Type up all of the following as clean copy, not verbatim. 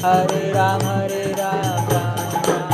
Hare Ram, Hare Ram, Ram Ram, Hare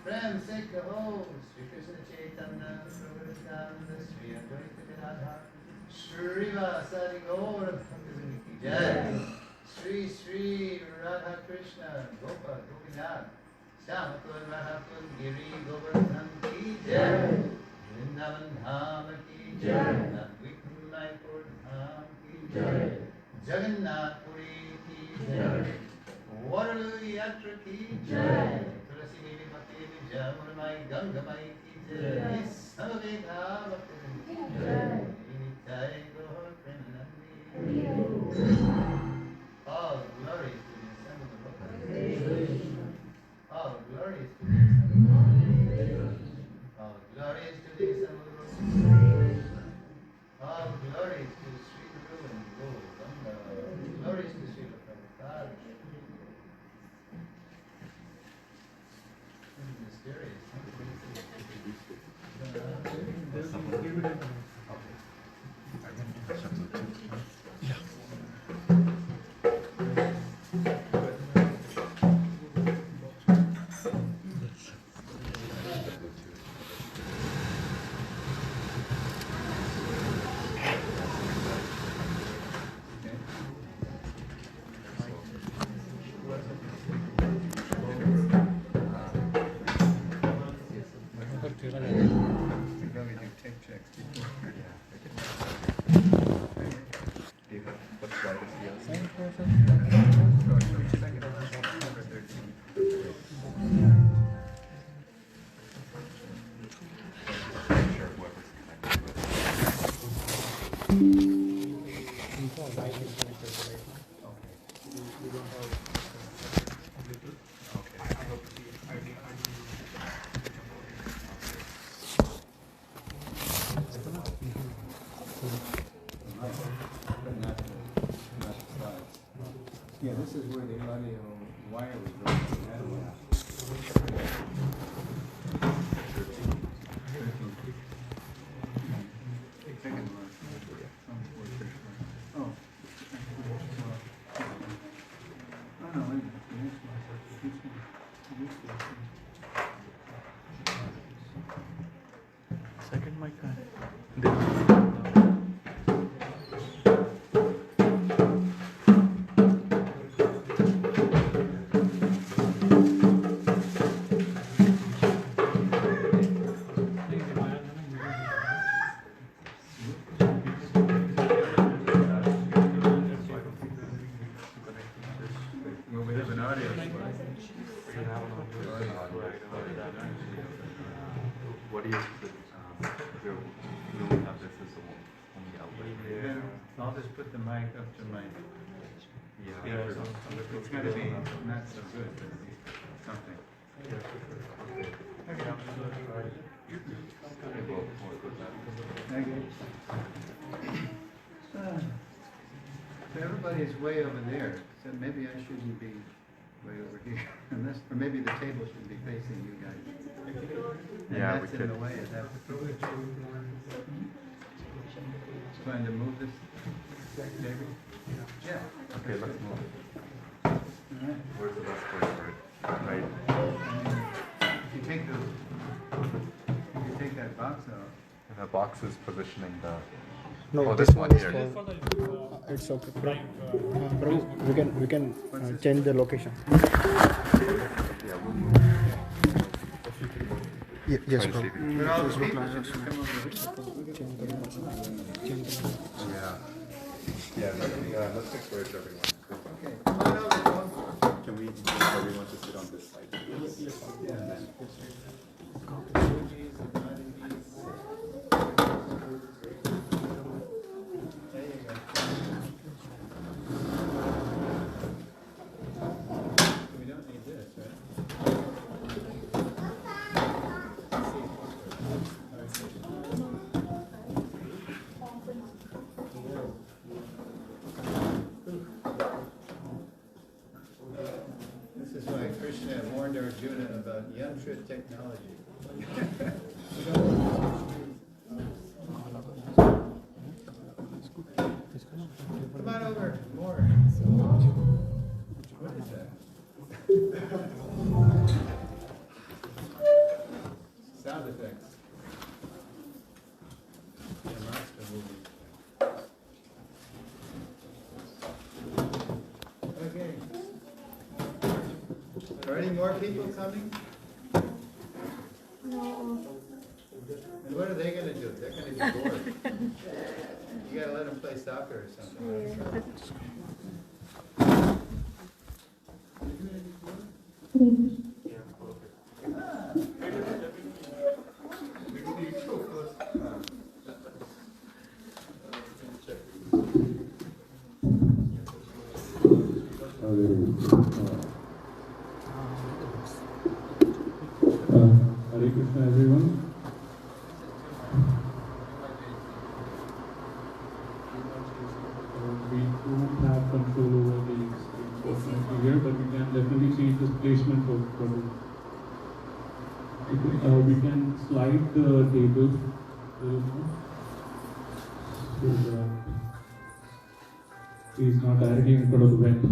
Prem se kaho, Sri Krishna Chaitanya, Prabhu Nityananda, Sri Advaita Gadadhar, Srivasadi Gaura Bhaktivinoda ki jai. Sri Sri Radha Krishna, Gopa Gopinath, Shyamakul Radhakul Giri Govardhan ki jai. Vrindavan Dham ki jai. Nathvikunmayapur Dham ki jai. Jagannath Puri ki jai. Waterloo Yatra ki jai. Tulasi Devi Bhakti Devi Jamuna Ganga Mai ki jai. Samaveta Bhakti ki jai. Jai Gaur Premanandi. All glories to the assembled Lord. All glories to the assembled Lord. All glories to the assembled Lord. All glories to Sri Guru and Gauranga. Glories to Sri Prabhupada. Mysterious. Yeah, this is where the audio wire was going. Second mic. What do you have this as the only outlet? Yeah, I'll just put the mic up to my. Yeah. It's got to be not so good, but something. Thank you. So everybody's way over there, so maybe I shouldn't be way over here, unless, or maybe the table should be facing you guys. And Yeah, that's in the way of that. Trying to move this table? Yeah. Okay, let's move it. All right. Where's the best place for it? Right. If you take that box out. The box is positioning the. No, Oh, this this one one is here. for. It's okay. Prabhu, we can change the location. Yeah, we'll move. Yes, Try to see Prabhu. if But all the people should just come over here. Yeah. Yeah, let's fix where it's everyone. Okay. Can we get everyone to sit on this side? We don't need this, right? Arjuna about yantra technology. Come on over, more. What is that? Sound effects. Yeah, monster movie. Okay. Are any more people coming? No. And what are they going to do? They're going to be bored. You got to let them play soccer or something. Hare Krishna, everyone. We don't have control over the unfortunately here, but we can definitely change the placement of Prabhu. We can slide the table so that he's not directly in front of the vent.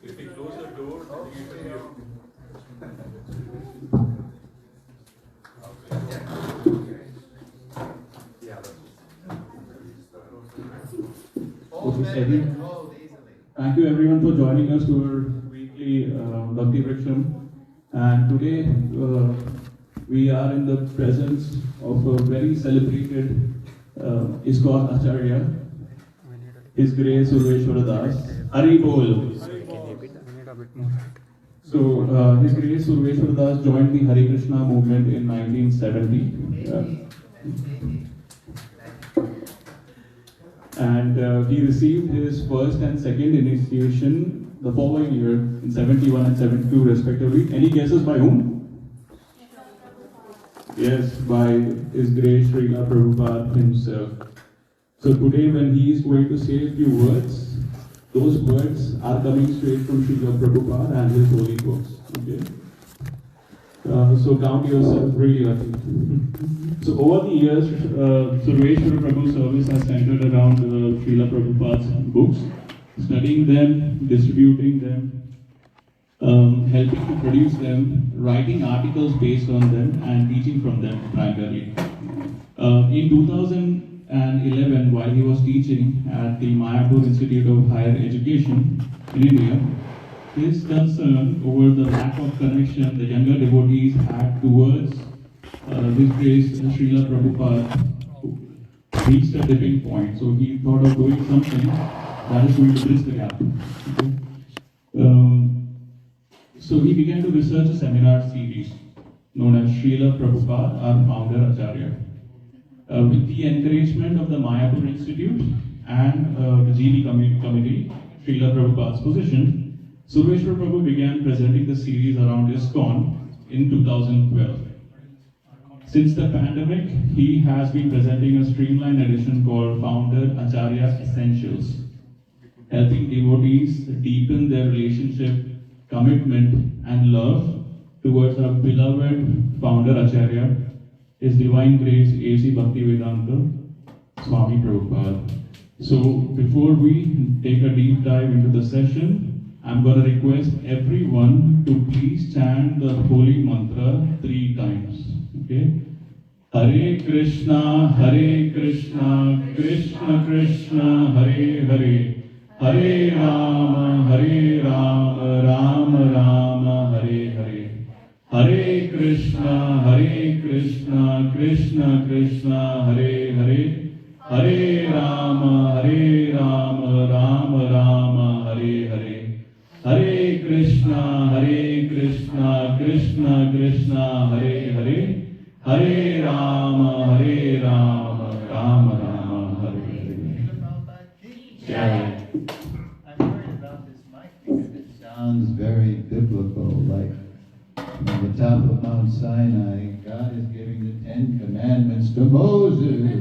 If we close the door, then you can hear. Thank you everyone for joining us to our weekly Bhakti Vriksham. And today we are in the presence of a very celebrated ISKCON Acharya, His Grace Suresvar Das. Hari Bol. So His Grace Suresvar Das joined the Hare Krishna movement in 1970. And he received his first and second initiation the following year in 71 and 72 respectively. Any guesses by whom? Yes, by His Grace Srila Prabhupada himself. So today when he is going to say a few words, those words are coming straight from Srila Prabhupada and his holy books. Okay? So count yourself really lucky. So over the years, Suresvar prabhu's service has centered around Srila Prabhupada's books, studying them, distributing them, helping to produce them, writing articles based on them, and teaching from them primarily. In 2011, while he was teaching at the Mayapur Institute of Higher Education in India, his concern over the lack of connection the younger devotees had towards His Grace Srila Prabhupada reached a tipping point. So he thought of doing something that is going to bridge the gap. Okay? So he began to research a seminar series known as Srila Prabhupada, our founder Acharya. With the encouragement of the Mayapur Institute and the GB committee, Srila Prabhupada's position, Suresvar Prabhu began presenting the series around ISKCON in 2012. Since the pandemic, he has been presenting a streamlined edition called Founder Acharya Essentials, helping devotees deepen their relationship, commitment, and love towards our beloved Founder Acharya, His Divine Grace A.C. Bhaktivedanta Swami Prabhupada. So before we take a deep dive into the session, I'm going to request everyone to please chant the holy mantra 3 times. Okay? Hare Krishna, Krishna Krishna, Hare Hare, Hare Rama, Rama Rama, Hare Hare. Hare Krishna, Krishna Krishna, Hare Hare, Hare Rama, Rama Rama, Hare Hare. Hare Krishna, Krishna Krishna, Hare Hare, Hare Rama, Rama Rama, Hare Hare. I'm worried about this mic because it sounds very biblical, like on the top of Mount Sinai, God is giving the 10 Commandments to Moses.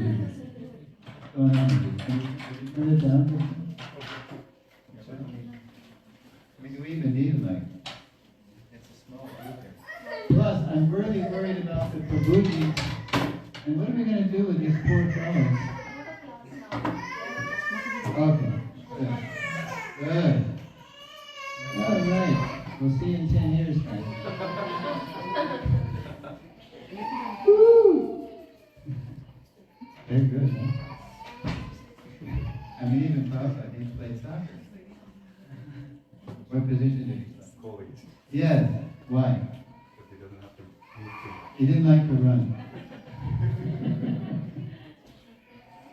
going on with this? Can you turn it down? I mean, do we even need a mic? It's a small speaker. Plus, I'm really worried about the Prabhuji. And what are we going to do with these poor fellows? Okay, good. Good. All right. We'll see you in 10 years, guys. Woo! Very good, huh? I mean, even Prabhupada, he played soccer. What position did he play? Goalies. Yes. Why? But he doesn't have to move too much. He didn't like to run.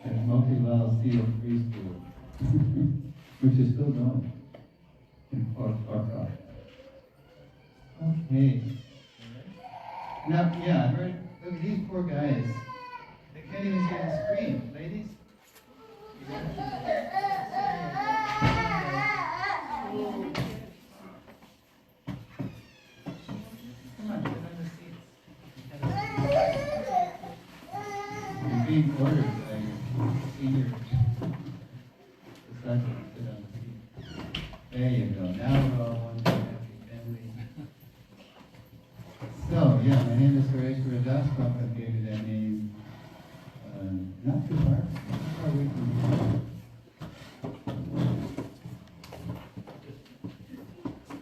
At Motilal Steel Free School, which is still going in Park. Okay. Now, yeah, I heard, look at these poor guys. They can't even see the screen. Ladies? Come on, sit on the seats. You're being ordered by your senior disciple to sit on the seat. There you go. Now we're all one happy family. So, yeah, my name is Hare Krishna. Prabhupada gave me that name not too far away from here.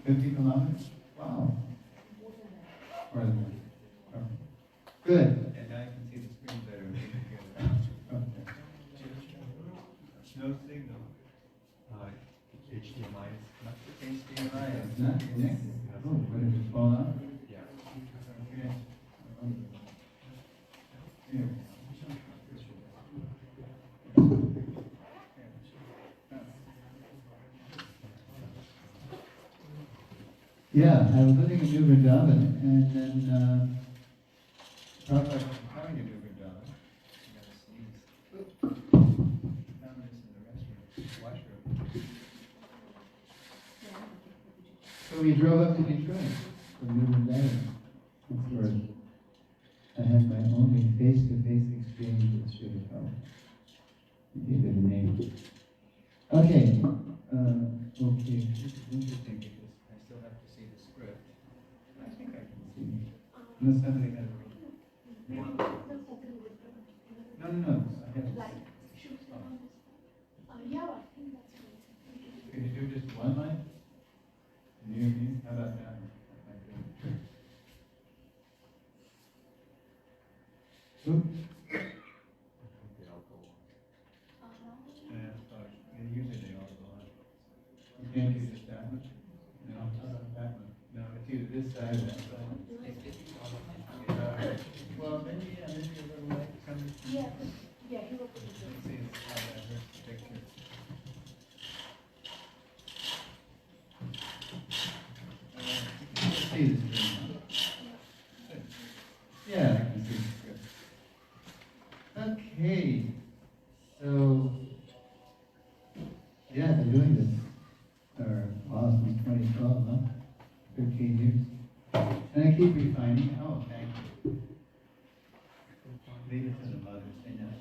50 kilometers? Wow. Or good. And I can see the screen better. Okay. No signal. HDMI is connected. HDMI is not connected. Oh, what did it fall out? Yeah. Okay. Here. Yeah, I was living in New Vrindavan, and then Prabhupada was coming to New Vrindavan. You gotta sneeze. Found this in the restroom, washroom. So we drove up to Detroit from New Vrindavan. That's where I had my only face-to-face exchange with Srila Prabhupada. He gave it a name. Okay. Okay. This is interesting because I still have to see the script. I think I can see. Unless somebody has a No. I have to see. Can you do just one line? Can you hear me? How about that? Oops. Okay, I'll go on. Yeah, sorry. Usually they all go on. You can't do just that one? No, how about that one? No, it's either this side or that side. Well, maybe a little light coming. Yeah, he will put it Let's see how that hurts the picture. You can see the screen, huh? Good. Yeah, I can see the script. Okay, so yeah, I've been doing this since 2012, huh? 13 years. And I keep refining. Oh, thank you. Leave it to the mothers, they know.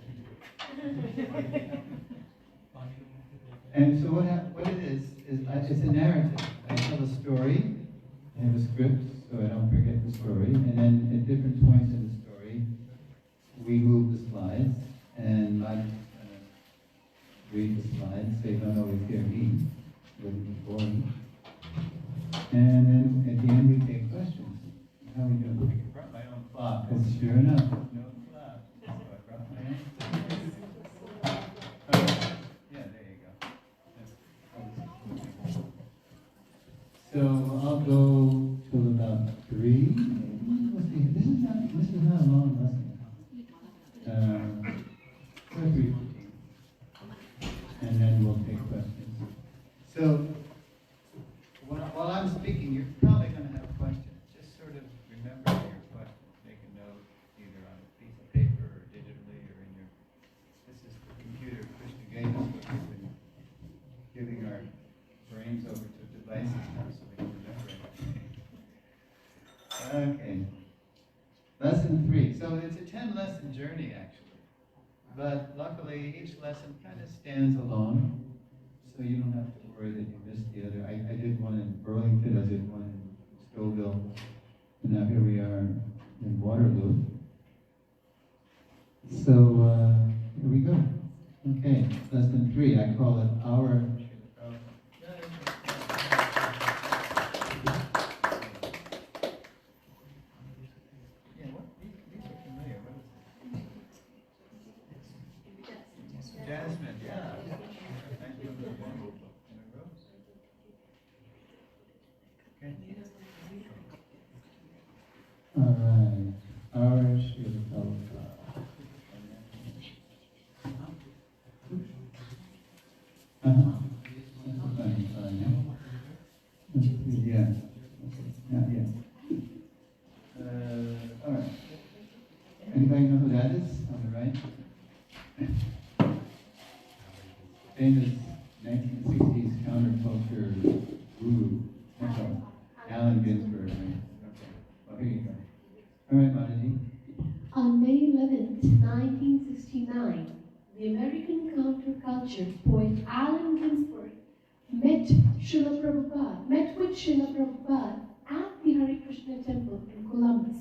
And so what it is it's a narrative. I tell a story, I have a script, so I don't forget the story, and then at different points in the story, we move the slides, and I read the slides, so you don't always hear me, it wouldn't be boring. And then at the end we take questions. How are we doing? I brought my own clock, because sure enough, no clock. So I brought my own. Okay. Yeah, there you go. So I'll go till about 3. Let's see. This is not a long lesson. 3:15, and then we'll take questions. So while I'm speaking, you're probably going to have questions. Just sort of remember your questions. Make a note either on a piece of paper or digitally or in your. This is the computer Krishna gave us, but we've been giving our brains over to devices now, so we can remember everything. Okay. Lesson 3. So it's a 10-lesson journey, actually. But luckily, each lesson kind of stands alone, so you don't have to worry that you missed the other. I did one in Burlington, I did one in Stouffville, and now here we are in Waterloo. So, here we go. Okay, lesson 3, I call it our... Jasmine, yeah. Thank you. Okay. All right. Our Srila Prabhupada. Yeah. Yeah. All right. Anybody know who that is on the right? Famous 1960s counterculture guru, Allen Ginsberg, right? Okay. Well, here you go. All right, Mataji. On May 11th, 1969, the American counterculture poet Allen Ginsberg met with Srila Prabhupada at the Hare Krishna temple in Columbus,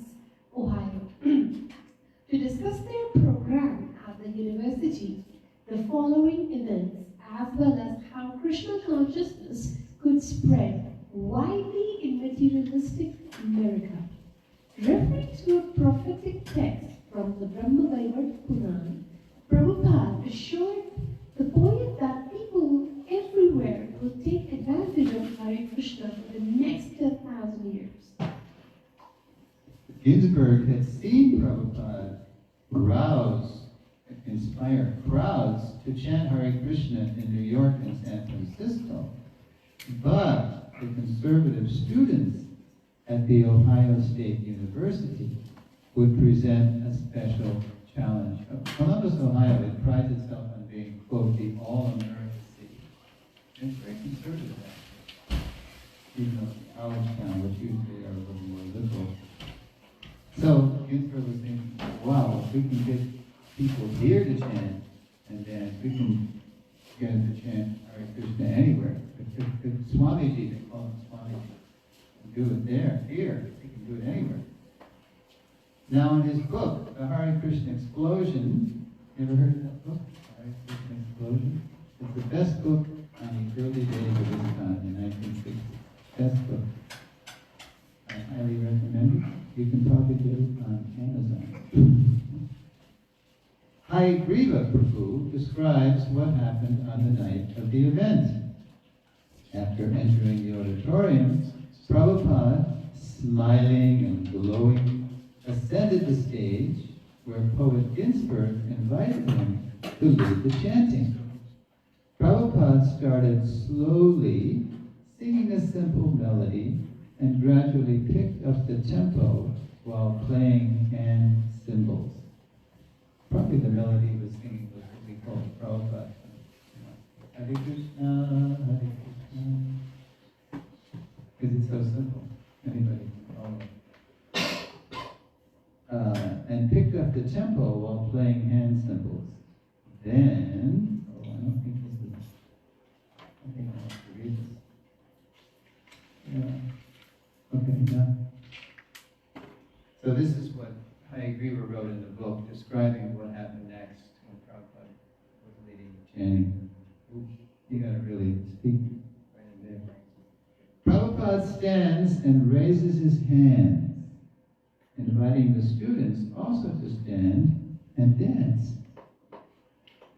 Ohio, to discuss their program at the university, the following events, as well as how Krishna consciousness could spread widely in materialistic America. Referring to a prophetic text from the Brahma Vaivarta Puran, Prabhupada assured the poet that people everywhere will take advantage of Hare Krishna for the next 10,000 years. Ginsberg had seen Prabhupada inspire crowds to chant Hare Krishna in New York and San Francisco, but the conservative students at the Ohio State University would present a special challenge. Columbus, Ohio, it prides itself on being, quote, the all-American city. And it's very conservative, actually. Even though it's a college town, which usually are a little more liberal. So Ginsberg was thinking, wow, if we can get people here to chant, and then we can get them to chant Hare Krishna anywhere. If Swamiji, they call him Swamiji, can do it here, he can do it anywhere. Now in his book, The Hare Krishna Explosion, you ever heard of that book? Hare Krishna Explosion? It's the best book on the early days of ISKCON in 1960. Best book. I highly recommend it. You can probably get it on Amazon. H.G Prabhu describes what happened on the night of the event. After entering the auditorium, Prabhupada, smiling and glowing, ascended the stage where poet Ginsberg invited him to lead the chanting. Prabhupada started slowly singing a simple melody and gradually picked up the tempo while playing hand cymbals. Probably the melody he was singing was what we call Prabhupada. Hare Krishna, Hare Krishna. Because it's so simple. Anybody can follow it. And picked up the tempo while playing hand cymbals. Then, I don't think this is, I think I have to read this. Yeah. Okay, now. So this is what H.G. wrote in the book, describing what happened next when Prabhupada was leading the chanting. You gotta really speak right in there. Prabhupada stands and raises his hands, inviting the students also to stand and dance.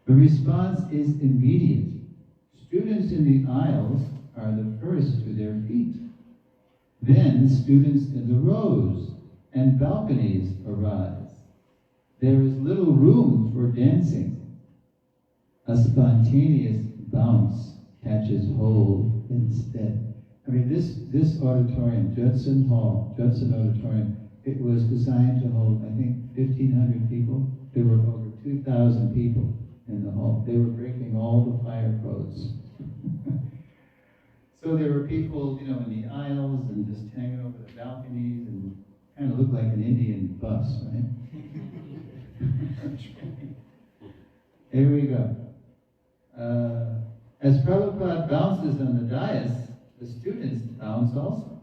The response is immediate. Students in the aisles are the first to their feet. Then students in the rows and balconies arise. There is little room for dancing. A spontaneous bounce catches hold instead. I mean, this auditorium, Judson Auditorium, it was designed to hold, I think, 1,500 people. There were over 2,000 people in the hall. They were breaking all the fire codes. So there were people, in the aisles and just hanging over the balconies and kind of looked like an Indian bus, right? Here we go. As Prabhupada bounces on the dais, the students bounce also.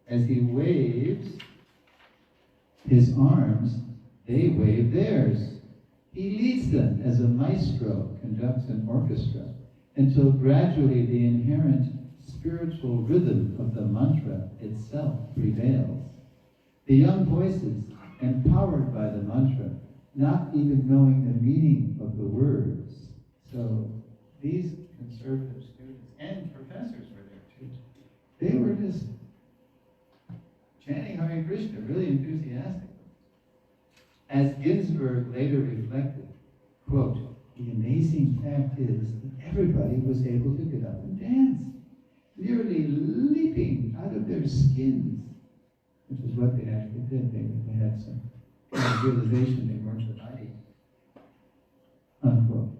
As he waves his arms, they wave theirs. He leads them as a maestro conducts an orchestra, until gradually the inherent spiritual rhythm of the mantra itself prevails. The young voices, empowered by the mantra, not even knowing the meaning of the words. So these conservative students and professors were there too. They were just chanting Hare Krishna, really enthusiastic. As Ginsburg later reflected, quote, the amazing fact is that everybody was able to get up and dance, nearly leaping out of their skins, which is what they actually did. They had some kind of realization they weren't the body. Unquote.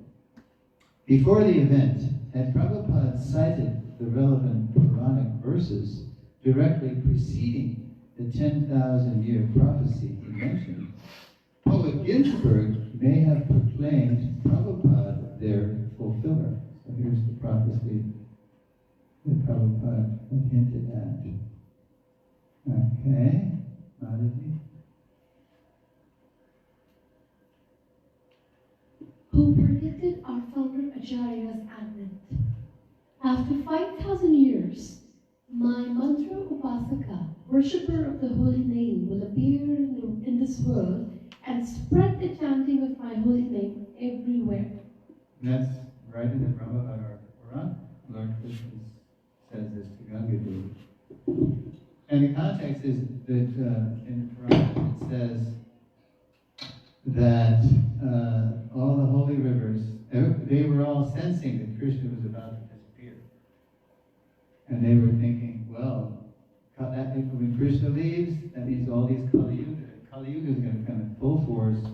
Before the event, had Prabhupada cited the relevant Puranic verses directly preceding the 10,000-year prophecy he mentioned, poet Ginsburg may have proclaimed Prabhupada their fulfiller. So here's the prophecy that Prabhupada had hinted at. Okay, Madhavi. Who predicted our founder Acharya's advent. After 5,000 years, my mantra upasaka, worshipper of the holy name, will appear in this world and spread the chanting of my holy name everywhere. That's right in the Brahma Purana. Lord Krishna says this to Gangadevi. And the context is that in the Purana it says that all the holy rivers, they were all sensing that Krishna was about to disappear. And they were thinking, well, when Krishna leaves, that means all these Kali Yuga is going to come in full force,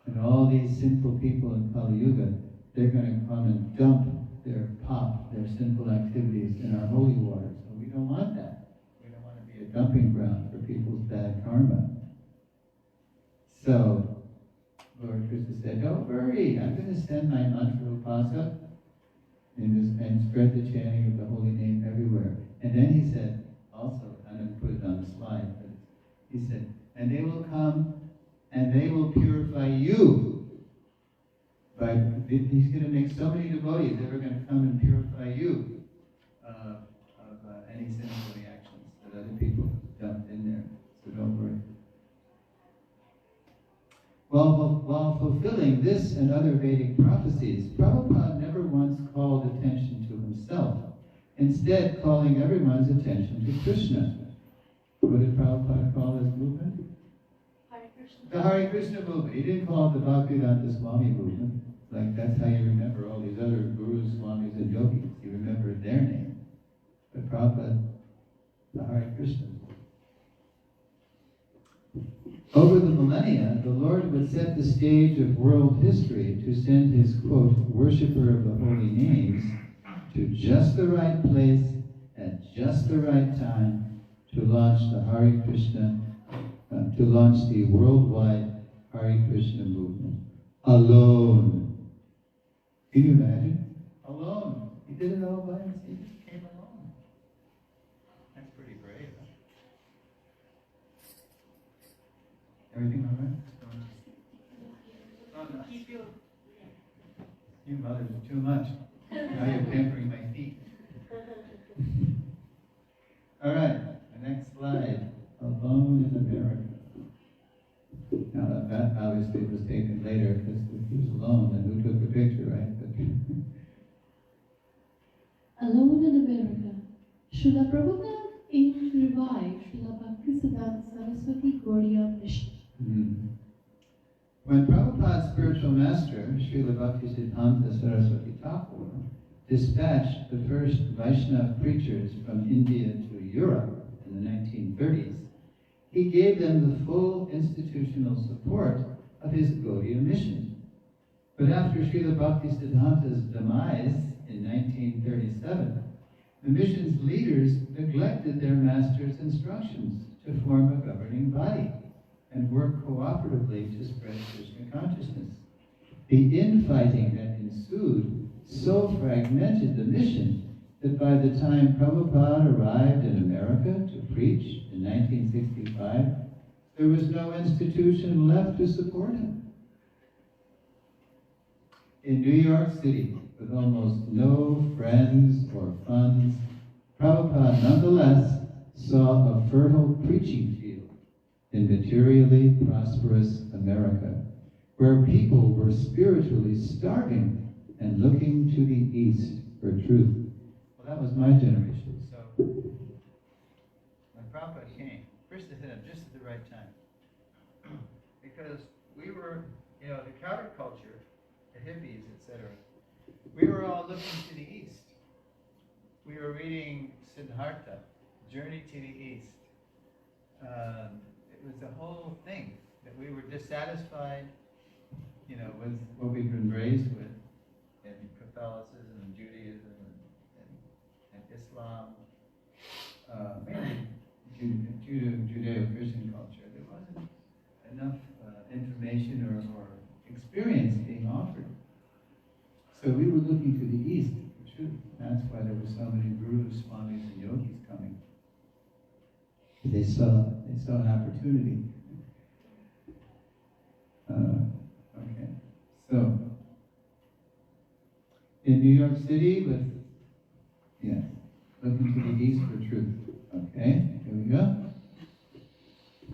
and all these sinful people in Kali Yuga, they're going to come and dump their sinful activities in our holy waters. So we don't want that. We don't want to be a dumping ground for people's bad karma. So Lord Krishna said, don't worry, I'm going to send my mantra upasaka and spread the chanting of the holy name everywhere. And then he said, also, I'm going to put it on the slide, but he said, and they will come and they will purify you. He's going to make so many devotees that are going to come and purify you of any sinful reactions that other people dumped in there. So don't worry. While fulfilling this and other Vedic prophecies, Prabhupada never once called attention to himself, instead calling everyone's attention to Krishna. What did Prabhupada call his movement? Hare Krishna. The Hare Krishna movement. He didn't call it the Bhaktivedanta Swami movement. Like, that's how you remember all these other gurus, swamis, and yogis. You remember their name. But Prabhupada, the Hare Krishna. Over the millennia, the Lord would set the stage of world history to send his, quote, worshipper of the holy names to just the right place at just the right time to launch the Hare Krishna, to launch the worldwide Hare Krishna movement. Alone. Can you imagine? Alone. He did it all by himself. He just came alone. That's pretty brave, huh? Everything all right? Oh, no. You mothers are too much. Now you're pampering my feet. All right, the next slide. Alone in America. Now that obviously was taken later because if he was alone, then who took the picture, right? Alone in America, Srila Prabhupada aimed to revive Srila Bhaktisiddhanta Saraswati Gaudiya mission. When Prabhupada's spiritual master, Srila Bhaktisiddhanta Saraswati Thakur, dispatched the first Vaishnava preachers from India to Europe in the 1930s, he gave them the full institutional support of his Gaudiya mission. But after Srila Bhaktisiddhanta's demise in 1937, the mission's leaders neglected their master's instructions to form a governing body and work cooperatively to spread Krishna consciousness. The infighting that ensued so fragmented the mission that by the time Prabhupada arrived in America to preach in 1965, there was no institution left to support him. In New York City, with almost no friends or funds, Prabhupada nonetheless saw a fertile preaching field in materially prosperous America, where people were spiritually starving and looking to the East for truth. Well, that was my generation. So, when Prabhupada came, first they hit him just at the right time. Because we were, the counterculture, the hippies, etc., we were all looking to the East. We were reading Siddhartha, Journey to the East. It was the whole thing, that we were dissatisfied, with what we've been raised with in Catholicism and Judaism and Islam, mainly Judeo-Christian culture. There wasn't enough information or experience being offered. So we were looking to the East for truth. That's why there were so many gurus, swamis, and yogis coming. They saw an opportunity. Okay. So, in New York City, looking to the East for truth. Okay, here we go.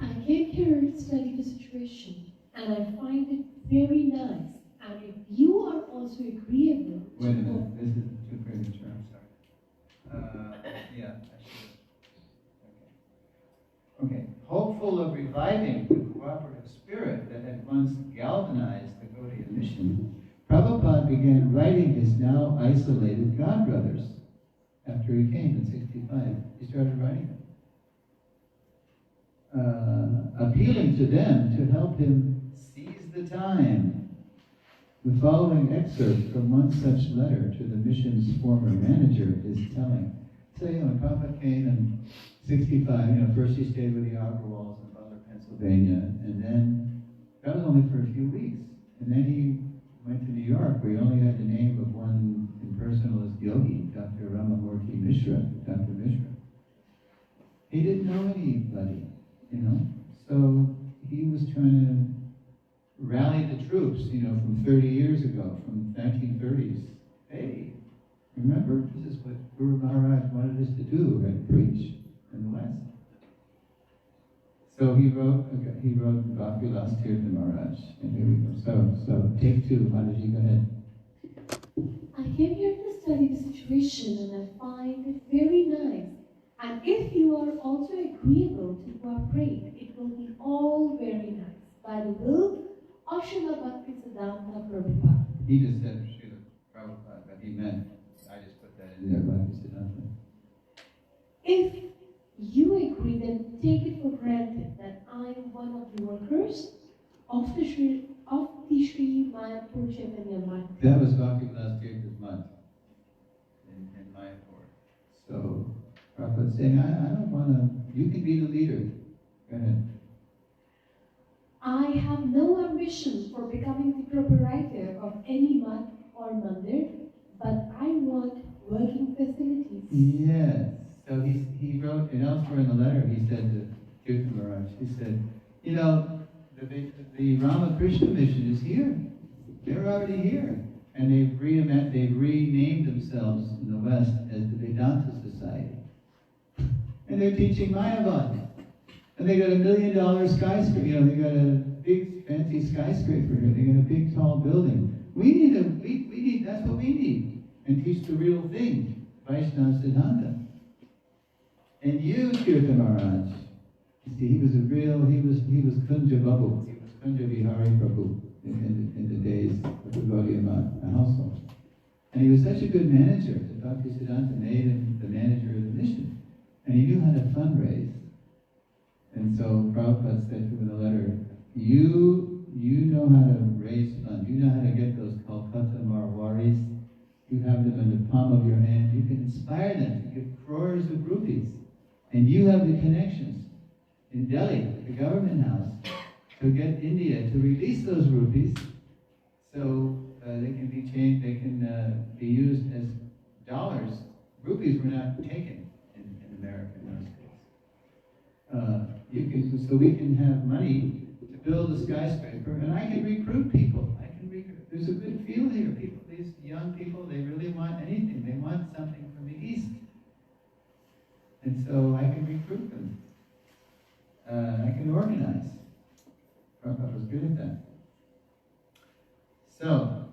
I came here to study the situation, and I find it very nice. And if you are also agreeable Wait a minute, this is too premature, I'm sorry. I should have. Okay. Hopeful of reviving the cooperative spirit that had once galvanized the Gaudiya mission, Prabhupada began writing his now isolated godbrothers. After he came in 65, he started writing them. Appealing to them to help him seize the time. The following excerpt from one such letter to the mission's former manager is telling. So, when Prabhupada came in 65, first he stayed with the Agarwals in Butler, Pennsylvania, and then, that was only for a few weeks. And then he went to New York, where he only had the name of one impersonalist yogi, Dr. Ramamurti Mishra, Dr. Mishra. He didn't know anybody, so he was trying to rally the troops, from 30 years ago, from 1930s. Hey, remember, this is what Guru Maharaj wanted us to do, and preach in the West. So he wrote Bhakti Vilas Tirtha Maharaj, and here we go. So take two, Mataji, go ahead. I came here to study the situation, and I find it very nice. And if you are also agreeable to cooperate, it will be all very nice. By the will of Srila Bhaktisiddhanta Prabhupada. He just said Srila Prabhupada, but he meant, I just put that in there, Bhaktisiddhanta. If you agree, then take it for granted that I am one of the workers of the Sri Mayapur Chaitanya Math. That was Bhakti Vilas Tirtha's month in Mayapur. So Prabhupada's saying, I don't want to, you can be the leader. Go ahead. I have no ambition for becoming the proprietor of any math or mandir, but I want working facilities. Yes. So he wrote, and elsewhere in the letter, he said to Tirtha Maharaj, he said, the Ramakrishna mission is here. They're already here. And they've renamed themselves in the West as the Vedanta Society. And they're teaching Mayavad. And they got $1 million skyscraper, they got a big fancy skyscraper here. They got a big tall building. We need, that's what we need. And teach the real thing, Vaishnava Siddhanta. And you, Tirtha Maharaj, you see, he was Kunja Babu. He was Kunja Vihari Prabhu in the days of the Gaudiya household. And he was such a good manager that Bhaktisiddhanta made him the manager of the mission. And he knew how to fundraise. And so Prabhupada said to him in a letter, you know how to raise funds. You know how to get those Calcutta Marwaris. You have them in the palm of your hand. You can inspire them to give crores of rupees. And you have the connections in Delhi, at the government house, to get India to release those rupees So they can be changed, they can be used as dollars. Rupees were not taken in America in those days. So we can have money to build a skyscraper, and I can recruit people. There's a good feel here. These young people, they really want anything. They want something from the East. And so I can recruit them. I can organize. Prabhupada was good at that. So,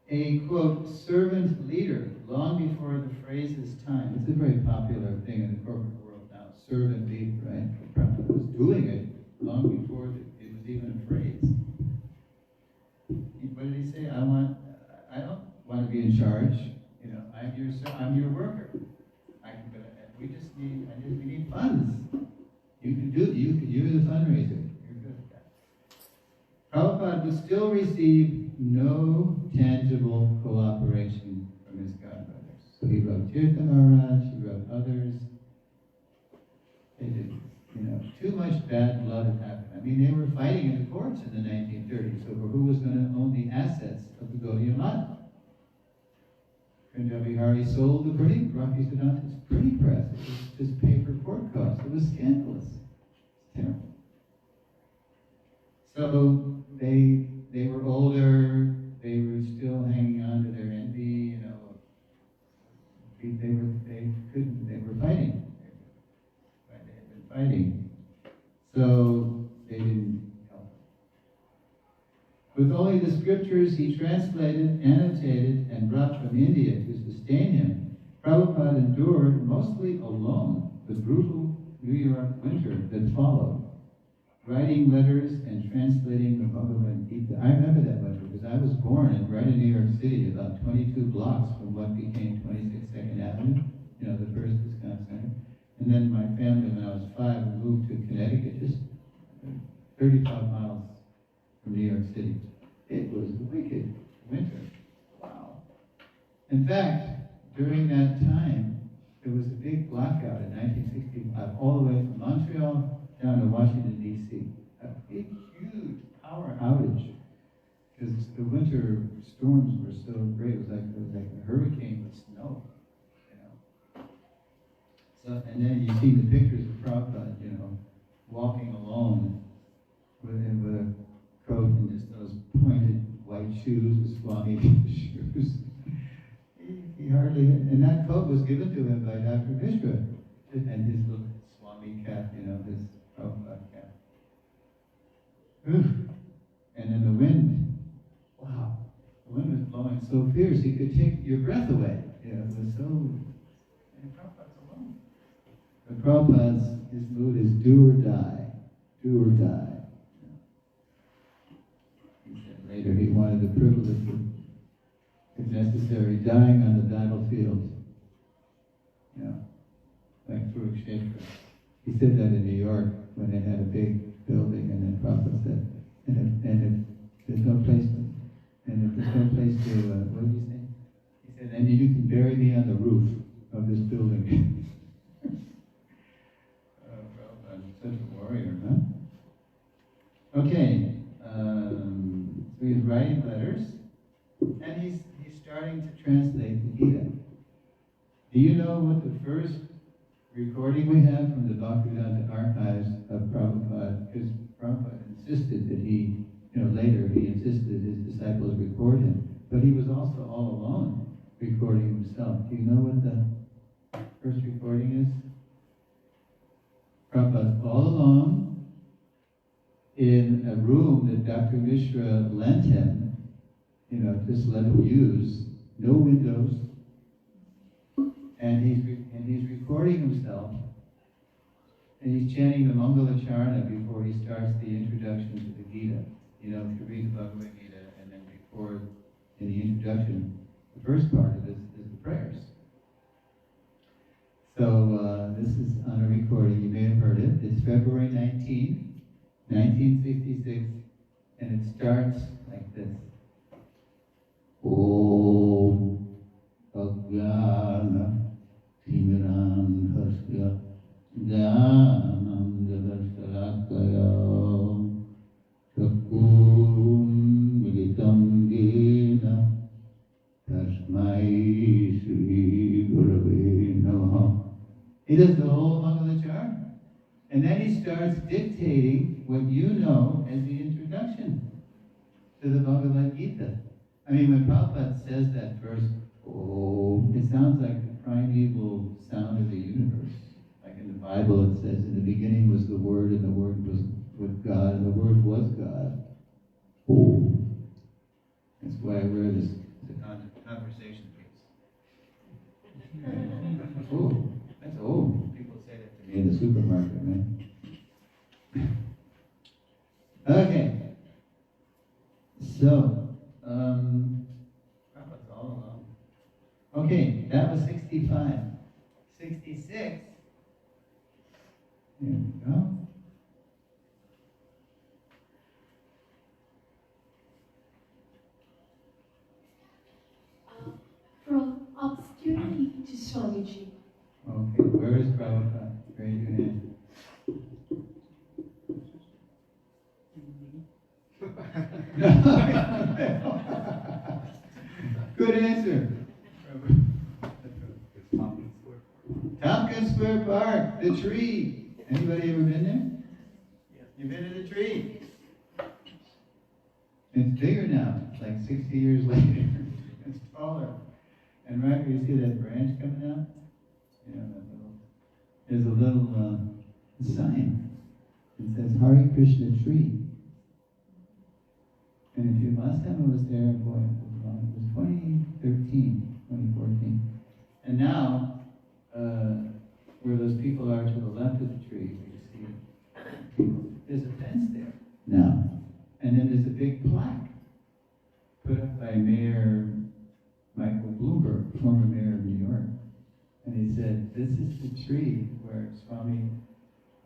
a, quote, servant leader, long before the phrase is time. It's a very popular thing in the corporate world now, servant leader, right? Prabhupada was doing it long before it was even a phrase. What did he say? I don't want to be in charge. You know, I'm your worker. We need funds. You're the fundraiser. You're good at that. Prabhupada would still receive no tangible cooperation from his godbrothers. So he wrote Tirtha Maharaj, he wrote others. They did, too much bad blood had happened. I mean, they were fighting in the courts in the 1930s over who was going to own the assets of the Gaudiya Math. Kunja Vihari sold the printing, Rocky Siddhanta's printing press. It was just paper court costs. It was scandalous. It's terrible. So they were older, they were still hanging on to their envy, they were fighting. They had been fighting. So they didn't help. With only the scriptures he translated, annotated, and brought from India to sustain him, Prabhupada endured mostly alone the brutal New York winter that followed, writing letters and translating the Bhagavad Gita. I remember that winter because I was born right in New York City, about 22 blocks from what became 26 2nd Avenue, the first ISKCON Center. And then my family, when I was 5, we moved to Connecticut, just 35 miles from New York City. It was a wicked winter. Wow. In fact, during that time, there was a big blackout in 1965, all the way from Montreal down to Washington, D.C. A big, huge power outage. Because the winter storms were so great, it was like a hurricane with snow. So, and then you see the pictures of Prabhupada, walking alone with a coat and just those pointed white shoes with Swami shoes. He hardly, and that coat was given to him by Dr. Mishra, and his little Swami cap, his Prabhupada cap. Oof. And then the wind, wow, the wind was blowing so fierce he could take your breath away. It was so, and Prabhupada's alone. But Prabhupada's, his mood is do or die, do or die. He said later he wanted the privilege of, if necessary, dying on the battlefield. Like Kurukshetra. He said that in New York when they had a big building, and then Prabhupada said, and if there's no place to, what did he say? He said, and you can bury me on the roof of this building. Prabhupada, such a warrior, huh? Okay, so he's writing letters, and he's starting to translate the Gita. Do you know what the first recording we have from the Bhaktivedanta archives of Prabhupada? Because Prabhupada insisted that later he insisted his disciples record him, but he was also all alone recording himself. Do you know what the first recording is? Prabhupada's all alone in a room that Dr. Mishra lent him, just let him use, no windows, and he's recording himself, and he's chanting the Mangalacharana before he starts the introduction to the Gita. To read the Bhagavad Gita and then record in the introduction. The first part of this is the prayers. So this is on a recording. You may have heard it. It's February 19, 1966, and it starts like this. Om Ajnana Timirandhasya Jnanam Javasalakaya Chakkun Militam He does the whole Mangalacharna. And then he starts dictating what you know as the introduction to the Bhagavad Gita. I mean, when Prabhupada says that verse, oh, it sounds like the primeval sound of the universe. Like in the Bible, it says, in the beginning was the Word, and the Word was with God, and the Word was God. Oh. That's why I wear this conversation piece. Oh, that's old. People say that to me in the supermarket, man. Okay. So, that's all along. Okay, that was 65. 66. There we go. From obscurity to Swamiji. Okay, where is Prabhupada? Raise your hand. Good answer. Tompkins Square Park, the tree. Anybody ever been there? Yes. You've been to the tree. It's bigger now. It's like 60 years later. It's taller. And right where you see that branch coming out, there's a little sign. It says Hare Krishna tree. And if you last time I was there, boy, it was 2013, 2014. And now, where those people are to the left of the tree, you see people. There's a fence there now. And then there's a big plaque put up by Mayor Michael Bloomberg, former mayor of New York. And he said, this is the tree where Swami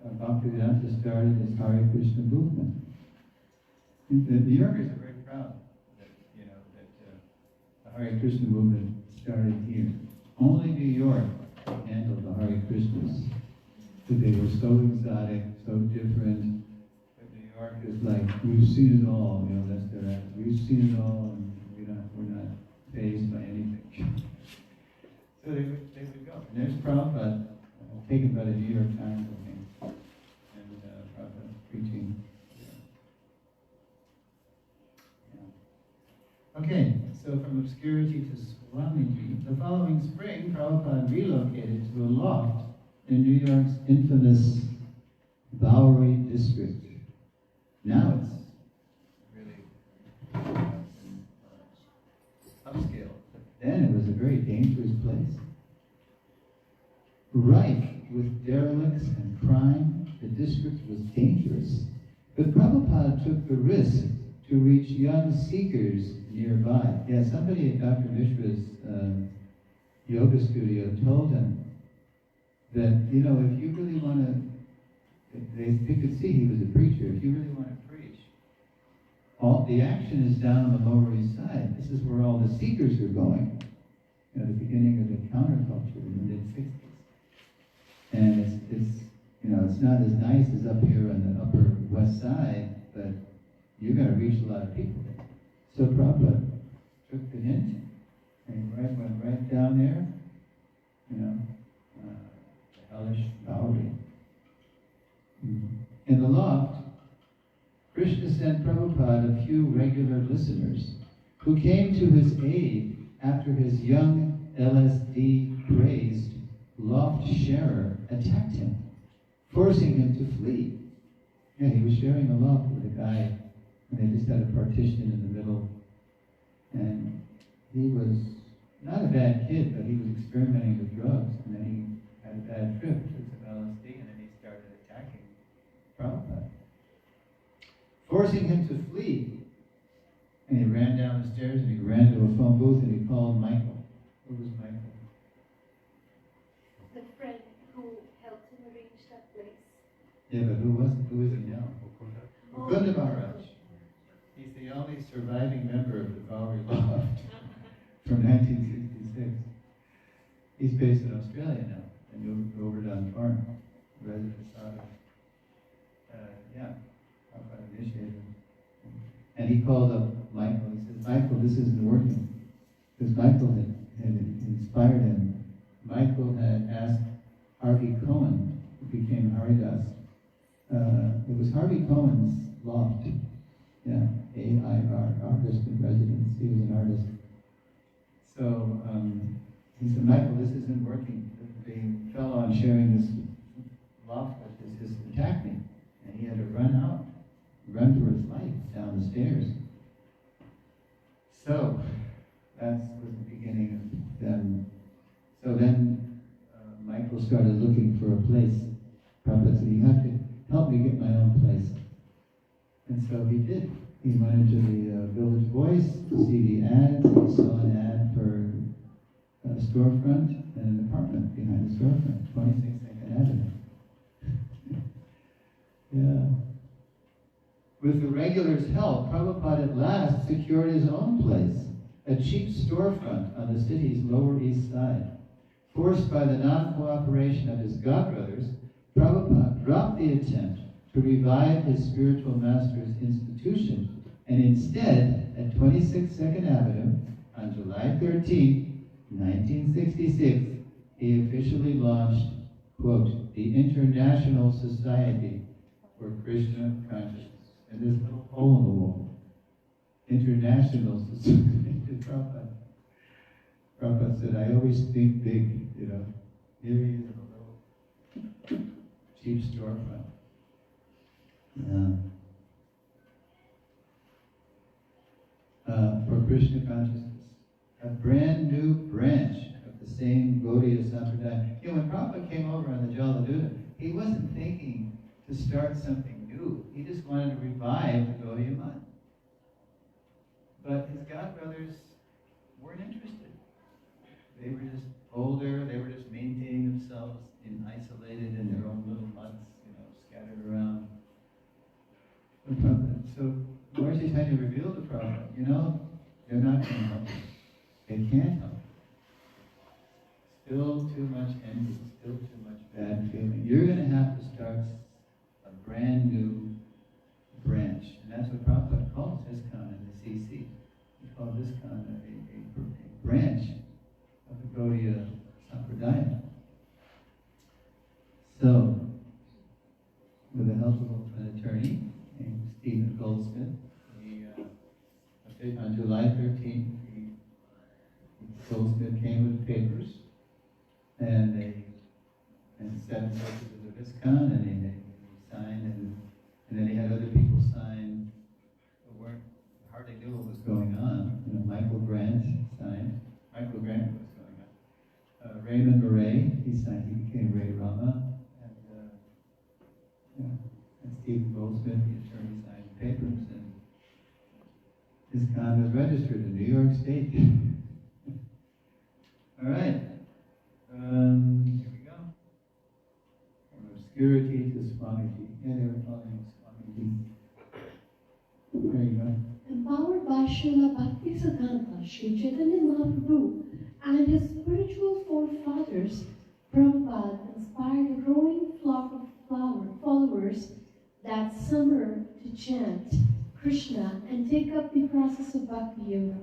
Bhaktivedanta started his Hare Krishna movement. The New Yorkers are very proud that, the Hare Krishna movement started here. Only New York handled the Hare Krishnas. But they were so exotic, so different. But New York is like, we've seen it all, that's their attitude. We've seen it all, and we're not fazed by anything. So they would go. And there's Prabhupada, taken by the New York Times, I think. And Prabhupada preaching. Yeah. Okay, so from obscurity to Swamiji, the following spring, Prabhupada relocated to a loft in New York's infamous Bowery district. Now it's really upscale. But then it was a very dangerous place. Rife with derelicts and crime, the district was dangerous. But Prabhupada took the risk to reach young seekers nearby. Yeah, somebody at Dr. Mishra's yoga studio told him that, if you really want to, they could see he was a preacher. If you really want to preach, all the action is down on the Lower East Side. This is where all the seekers are going. The beginning of the counterculture in the mid-60s. And it's not as nice as up here on the Upper West Side, but you're going to reach a lot of people there. So Prabhupada took the hint and went right down there, the hellish Bowery. In the loft, Krishna sent Prabhupada a few regular listeners who came to his aid after his young LSD-crazed loft sharer attacked him, forcing him to flee. Yeah, he was sharing a loft with a guy, and they just had a partition in the middle. And he was not a bad kid, but he was experimenting with drugs, and then he had a bad trip, took some LSD, and then he started attacking Prabhupada, forcing him to flee. And he ran down the stairs, and he ran to a phone booth, and he called Michael. Who was Michael? The friend who helped him arrange that place. Yeah, but who is he now? Mukunda Maharaj. He's the only surviving member of the Bowery Loft from 1966. He's based in Australia now, in Overdone Farm, resident son of, Prabhupada initiated him. And he called up Michael. He says, Michael, this isn't working. Because Michael had inspired him. Michael had asked R.V. became Haridas. It was Harvey Cohen's loft. Yeah, AIR, artist in residence. He was an artist. So he said, Michael, this isn't working. The fellow I'm sharing this loft with has just attacked me. And he had to run for his life down the stairs. So that was the beginning of them. So then Michael started looking for a place. Prabhupada said, you have to help me get my own place. And so he did. He went into the Village Voice to see the ads. He saw an ad for a storefront and an apartment behind the storefront, 26 Second Avenue. Yeah. With the regulars' help, Prabhupada at last secured his own place, a cheap storefront on the city's Lower East Side. Forced by the non-cooperation of his godbrothers, Prabhupada dropped the attempt to revive his spiritual master's institution, and instead, at 26 Second Avenue, on July 13, 1966, he officially launched, quote, the International Society for Krishna Consciousness. And this little hole in the wall. International Society. Prabhupada said, I always think big, you know. Here he is in a little cheap storefront. For Krishna consciousness. A brand new branch of the same Gaudiya Sampradaya. You know, when Prabhupada came over on the Jaladuta, he wasn't thinking to start something new. He just wanted to revive the Gaudiya Math. But his godbrothers weren't interested. They were just older, they were just maintaining themselves isolated in their own little huts, you know, scattered around. So Lord Chaitanya revealed to Prabhupada, you know, they're not going to help you. They can't help you. Still too much envy, still too much bad feeling. You're going to have to start a brand new branch. And that's what Prabhupada calls ISKCON and the CC. He calls ISKCON a branch of the Gaudiya Sampradaya. So, with the help of an attorney named Stephen Goldsmith, on July 13th, Goldsmith came with papers, and 7 pages of ISKCON, and he signed, and then he had other people sign who hardly knew what was going on. You know, Michael Grant signed. Michael Grant knew what was going on. Raymond Murray, he signed. He became Ray Rama, and Stephen Goldsmith, the attorney, signed the papers, and ISKCON was registered in New York State. All right. Here we go. From obscurity to Swamiji. Yeah, they were calling him Swamiji. There you go. Empowered by Srila Bhakti Siddhanta, Sri Chaitanya Mahaprabhu, and his spiritual forefathers, Prabhupada inspired a growing flock of followers that summer to chant Krishna and take up the process of Bhakti Yoga.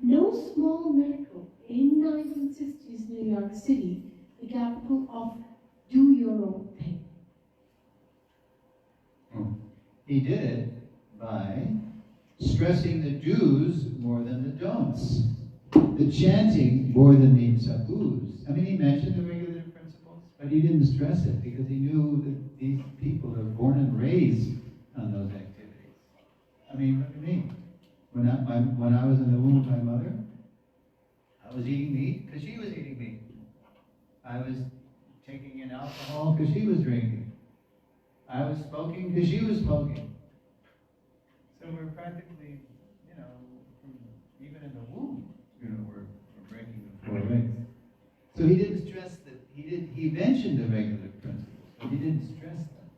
No small miracle in 1960s New York City, the capital of do your own thing. He did it by stressing the do's more than the don'ts, the chanting more than the tabus. I mean, he mentioned the regular principles, but he didn't stress it because he knew that these people are born and raised on those activities. I mean, look at me. When I was in the womb of my mother, I was eating meat because she was eating meat. I was taking in alcohol because she was drinking. I was smoking because she was smoking. So we're practically, you know, even in the womb, you know, we're breaking the 4 legs. So he didn't stress that. He mentioned the regular principles, but he didn't stress them.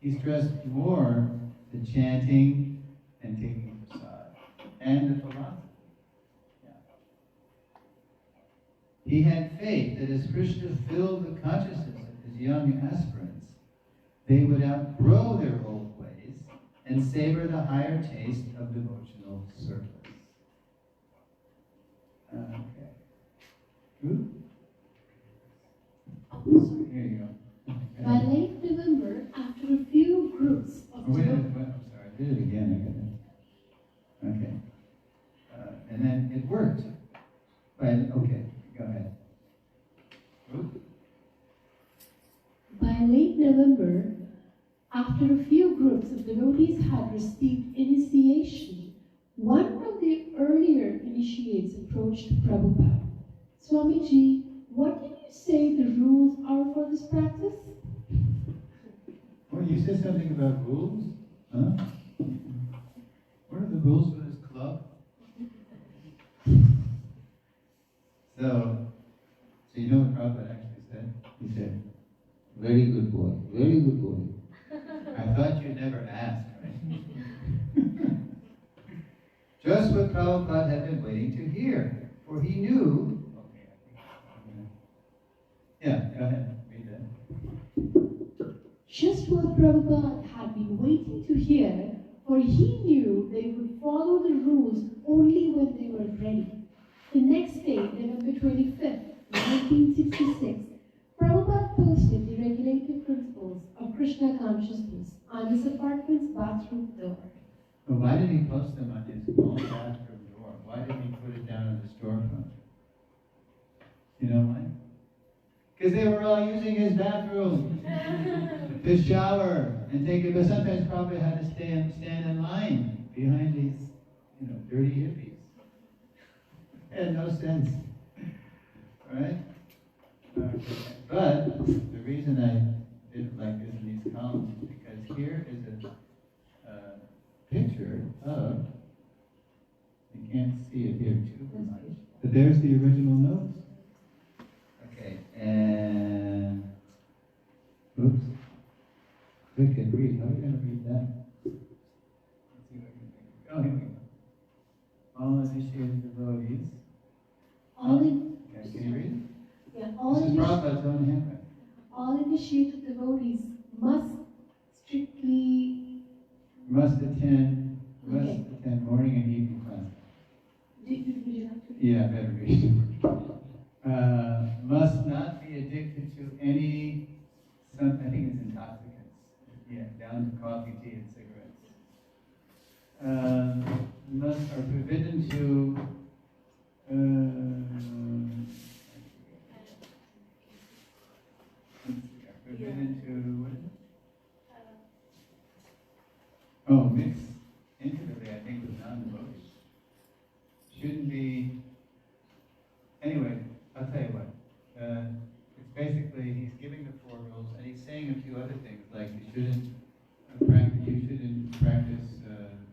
He stressed more the chanting and taking prasad and the philosophy. Yeah. He had faith that as Krishna filled the consciousness of his young aspirants, they would outgrow their old ways and savor the higher taste of devotional service. Okay. Good? Here you go. By the did it again. Okay. And then it worked. Right, okay, go ahead. Oop. By late November, after a few groups of devotees had received initiation, one of the earlier initiates approached Prabhupada. Swamiji, what did you say the rules are for this practice? Well, you said something about rules? Huh? What are the rules for this club? So you know what Prabhupada actually said? He said, very good boy, very good boy. I thought you'd never ask, right? Just what Prabhupada had been waiting to hear, for he knew... Yeah, go ahead, read that. Just what Prabhupada had been waiting to hear, for he knew they would follow the rules only when they were ready. The next day, November 25th, 1966, Prabhupada posted the regulative principles of Krishna consciousness on his apartment's bathroom door. But why did he post them on his own bathroom door? Why didn't he put it down on the storefront? You know why? Because they were all using his bathroom to shower and take it, but sometimes probably had to stand in line behind these, dirty hippies. It had no sense, right? But the reason I did it like this in these columns is because here is a picture of, you can't see it here too much, but there's the original notes. Okay, and, oops, click and read. How are you going to read that? Let's see what you think. Oh, here we go. All initiated devotees. Okay, can you read it? Yeah, This is Prabhupada's own handwriting. all initiated devotees must strictly... Must attend morning and evening classes. Would you like to? Yeah, better read. Must not be addicted to any, I think it's intoxicants. Yeah, down to coffee, tea, and cigarettes. Are forbidden to what is it? Oh, mix intimately, I think, with non-devotees. Shouldn't be. Anyway, I'll tell you what. It's basically he's giving the 4 rules, and he's saying a few other things like you shouldn't practice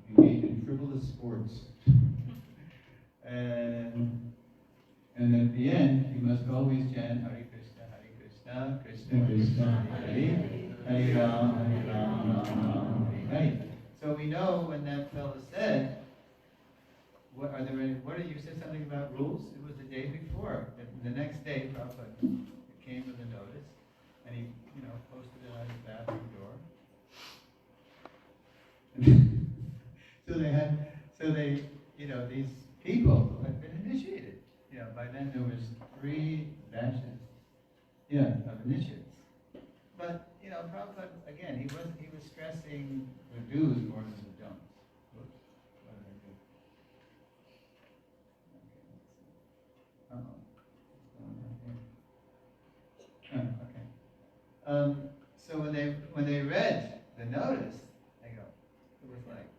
engage in frivolous sports, and at the end you must always chant Hare Krishna, Krishna Krishna, Hare Hare Ram, Ram Ram, Hare Hare. So we know when that fellow said, you said something about rules? It was the day before. The next day, Prabhupada came with a notice, and he, posted it on his bathroom door. These people had been initiated. By then there was 3 batches, of initiates. But Prabhupada again, he was stressing the do's more than the don'ts. Whoops, what did I do? Okay. So when they read the notice, it was like,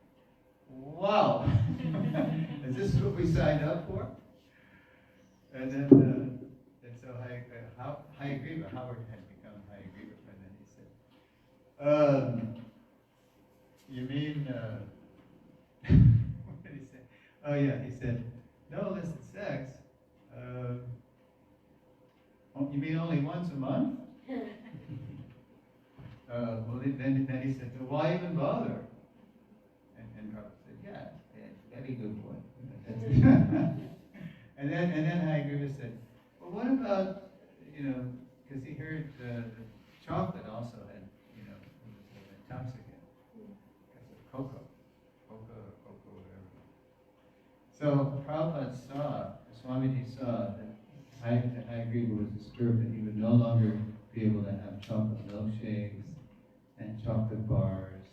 wow, is this what we signed up for? And then, so Hayagriva, Howard had become Hayagriva, and then he said, you mean, what did he say? Oh yeah, he said, no illicit sex. You mean only once a month? Well, then he said, well, why even bother? And Prabhupada said, yeah, very good boy. and then Hayagriva said, well, what about, because he heard the chocolate also had, it was an intoxicant because of cocoa, whatever. So Prabhupada Swamiji saw that Hayagriva was disturbed that he would no longer be able to have chocolate milkshakes and chocolate bars,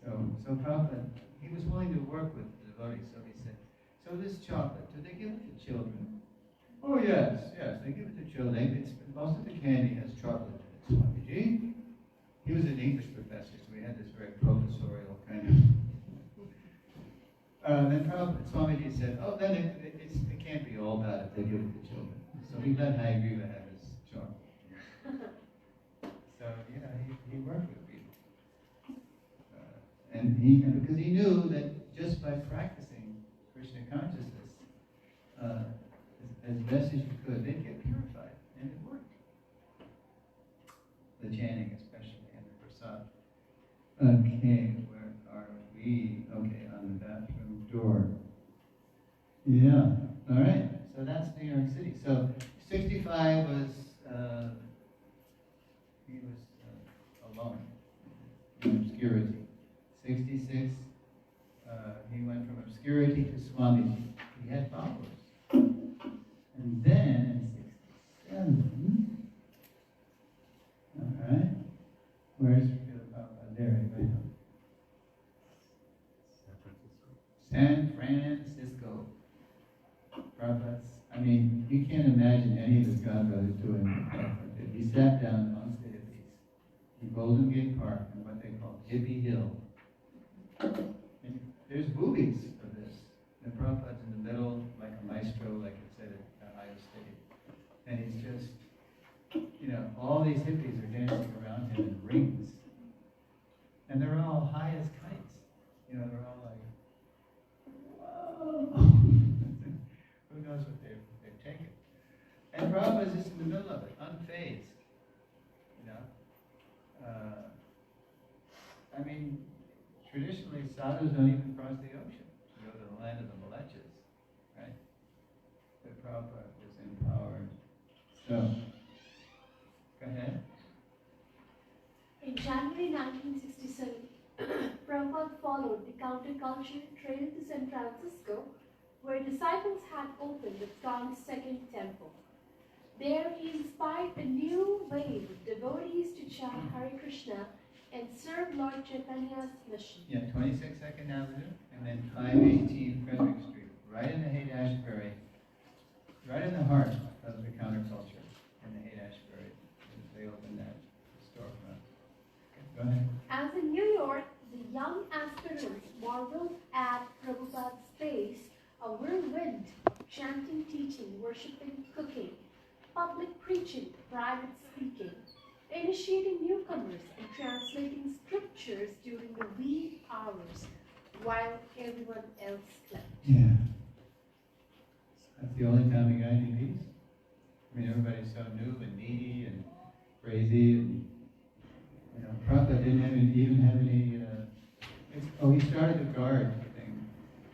So Prabhupada, he was willing to work with the devotees, so he said, so this chocolate, do they give it to children? Oh yes, they give it to children. Most of the candy has chocolate in it, Swamiji. He was an English professor, so we had this very professorial kind of... then Prabhupada, Swamiji said, oh, then it can't be all bad if they give it to children. So he let Hayagriva have his chocolate. So, he worked with people. And because he knew that just by practicing Krishna consciousness as best as you could, they'd get purified. And it worked. The chanting especially, and the prasad. Okay, where are we? Okay, on the bathroom door. Yeah, all right. So that's New York City. So 65 was, he was alone in obscurity. 66, he went from obscurity to Swamiji. He had followers. And then in 67, all right, where's there? San Francisco. Prabhupada's, I mean, you can't imagine any of his godbrothers doing it. He sat down amongst the hippies in Golden Gate Park in what they call Hippie Hill. And there's movies of this. And Prabhupada's in the middle, like a maestro, like it said at Ohio State. And he's just, all these hippies are dancing around him in rings. And they're all high as kites. They're all like, whoa. Who knows what they've taken. And Prabhupada's just in the middle of it, unfazed. I mean, traditionally, sadhus don't even cross the ocean to go to the land of the Malechas, right? But Prabhupada was empowered. So, go ahead. In January 1967, Prabhupada followed the counterculture trail to San Francisco, where disciples had opened the ISKCON's second temple. There he inspired a new wave of devotees to chant Hare Krishna and serve Lord Chaitanya's mission. Yeah, 22nd Avenue, and then 518 Frederick Street, right in the Haight-Ashbury, right in the heart of the counterculture in the Haight-Ashbury. They opened that storefront. Okay, go ahead. As in New York, the young aspirants marveled at Prabhupada's space, a whirlwind of chanting, teaching, worshipping, cooking, public preaching, private speaking, initiating newcomers and translating scriptures during the wee hours while everyone else slept. Yeah. That's the only time we got any peace. I mean, everybody's so new and needy and crazy, and Prabhupada didn't even have any. He started the guard thing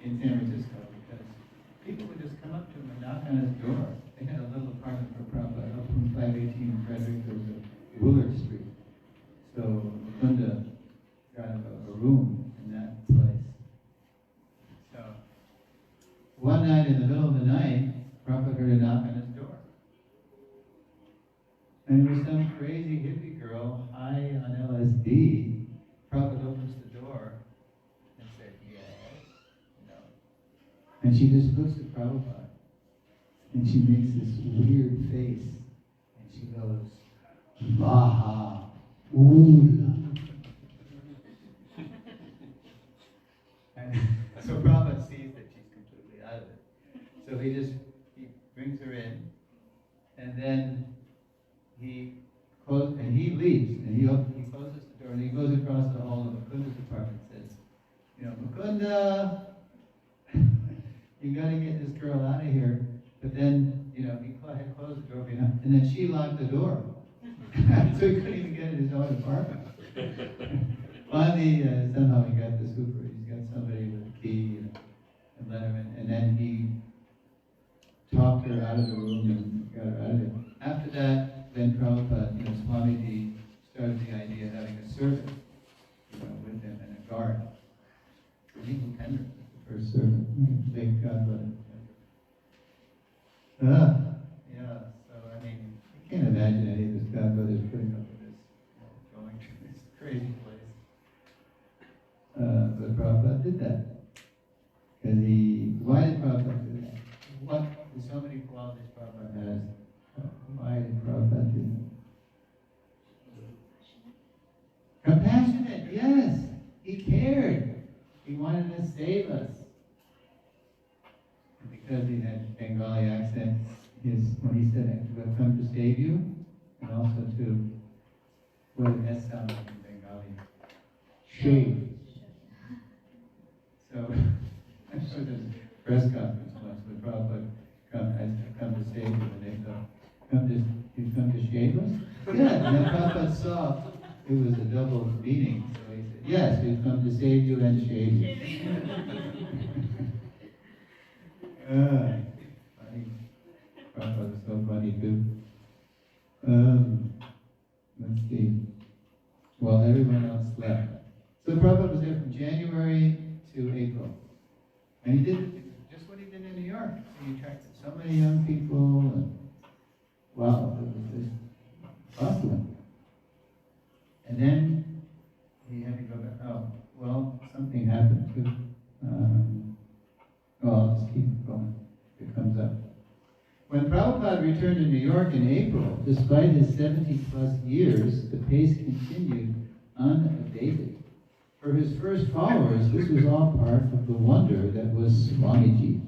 in San Francisco because people would just come up to him and knock on his door. They had a little apartment for Prabhupada up from 518 Frederick. There was a Willard Street. So Mukunda got a room in that place. So one night in the middle of the night, Prabhupada heard a knock on his door. And it was some crazy hippie girl high on LSD. Prabhupada opens the door and said, yes, And she just looks at Prabhupada. And she makes this weird face. And she goes, Maha, Ula. And so Prabhupada sees that she's completely out of it. So he brings her in, and then he leaves, and he closes the door, and he goes across the hall of Mukunda's apartment and says, Mukunda, you got to get this girl out of here. But then, he had closed the door behind, and then she locked the door. So he couldn't even get in his own apartment. Finally, somehow he got the super. He's got somebody with a key and let him in. And then he talked her out of the room and got her out of there. After that, then Prabhupada, Swamiji started the idea of having a servant, with him and a guard. I think Upendra was the first servant. Thank God, but yeah. So I mean, you can't imagine any of his godbrothers putting up with this, going to this crazy place. did that. Why did Prabhupada do that? What, there's so many qualities Prabhupada has. Why did Prabhupada do that? Compassionate, yes. He cared. He wanted to save us. And because he had Bengali accent, when he said, "I've come to save you," and also to, what did that sound like in Bengali? Shave. So, I'm sure there's a press conference once with Prabhupada, I've come to save you, and they thought, you've come to shave us? Yeah, and then Prabhupada saw it was a double meaning, so he said, yes, we've come to save you and shave you. Funny. Prabhupada was so funny too. Let's see. Well, everyone else left. So Prabhupada was there from January to April. And he did just what he did in New York. He attracted so many young people, and wow, it was just bustling. And then he had to go back. Oh, well, something happened too. I'll just keep going. It comes up. When Prabhupada returned to New York in April, despite his 70-plus years, the pace continued unabated. For his first followers, this was all part of the wonder that was Swamiji.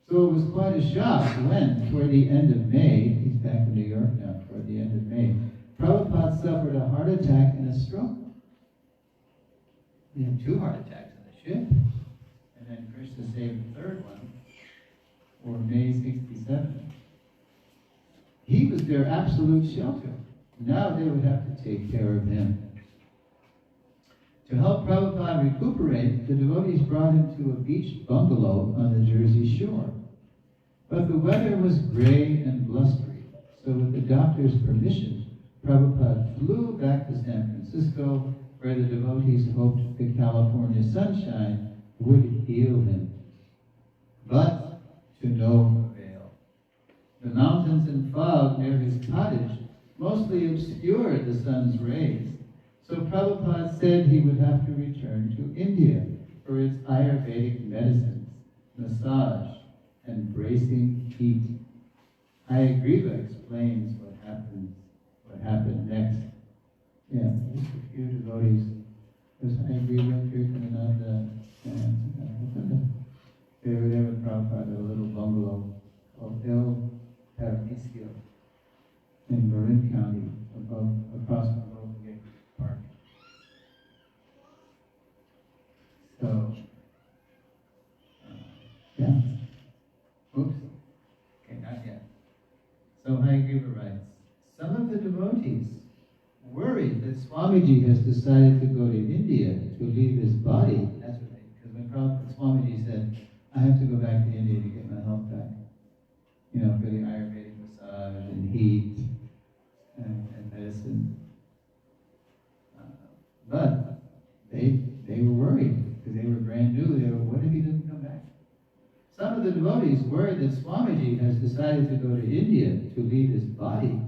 So it was quite a shock when, toward the end of May, he's back in New York now, toward the end of May, Prabhupada suffered a heart attack and a stroke. He had 2 heart attacks on the ship, and then Krishna saved the third one, or May 67. He was their absolute shelter. Now they would have to take care of him. To help Prabhupada recuperate, the devotees brought him to a beach bungalow on the Jersey shore. But the weather was gray and blustery, so with the doctor's permission, Prabhupada flew back to San Francisco, where the devotees hoped the California sunshine would heal him. But to no avail. The mountains and fog near his cottage mostly obscured the sun's rays, so Prabhupada said he would have to return to India for its Ayurvedic medicines, massage, and bracing heat. Hayagriva explains what happened next. Yeah, just a few devotees. There's Hayagriva, Kirtanananda, and they were there with Prabhupada at a little bungalow called El Paradiso in Marin County, across from Golden Gate Park. So, yeah. Oops. Okay, not yet. So Hayagriva writes, some of the devotees worried that Swamiji has decided to go to India to leave his body. That's what because when Swamiji said, I have to go back to India to get my health back, for the Ayurvedic massage and heat and medicine. But they were worried because they were brand new. What if he doesn't come back? Some of the devotees worried that Swamiji has decided to go to India to leave his body.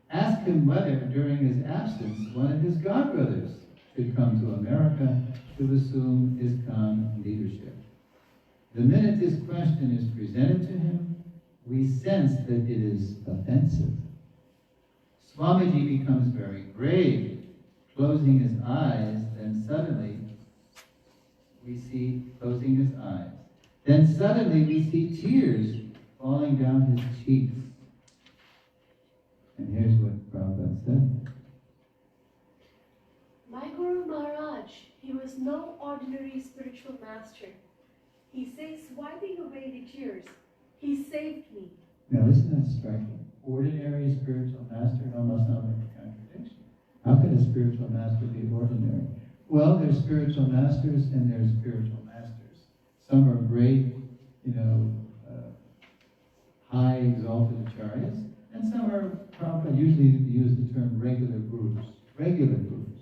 Asked him whether, during his absence, one of his godbrothers should come to America to assume ISKCON leadership. The minute this question is presented to him, we sense that it is offensive. Swamiji becomes very grave, closing his eyes, then suddenly we see tears falling down his cheeks. And here's what Prabhupada said. My Guru Maharaj, he was no ordinary spiritual master. He says, wiping away the tears, he saved me. Now isn't that striking? Ordinary spiritual master, it almost sounds like a contradiction. How can a spiritual master be ordinary? Well, there's spiritual masters and there's spiritual masters. Some are great, high exalted acharyas, and some are, Prabhupada usually use the term regular gurus. Regular gurus.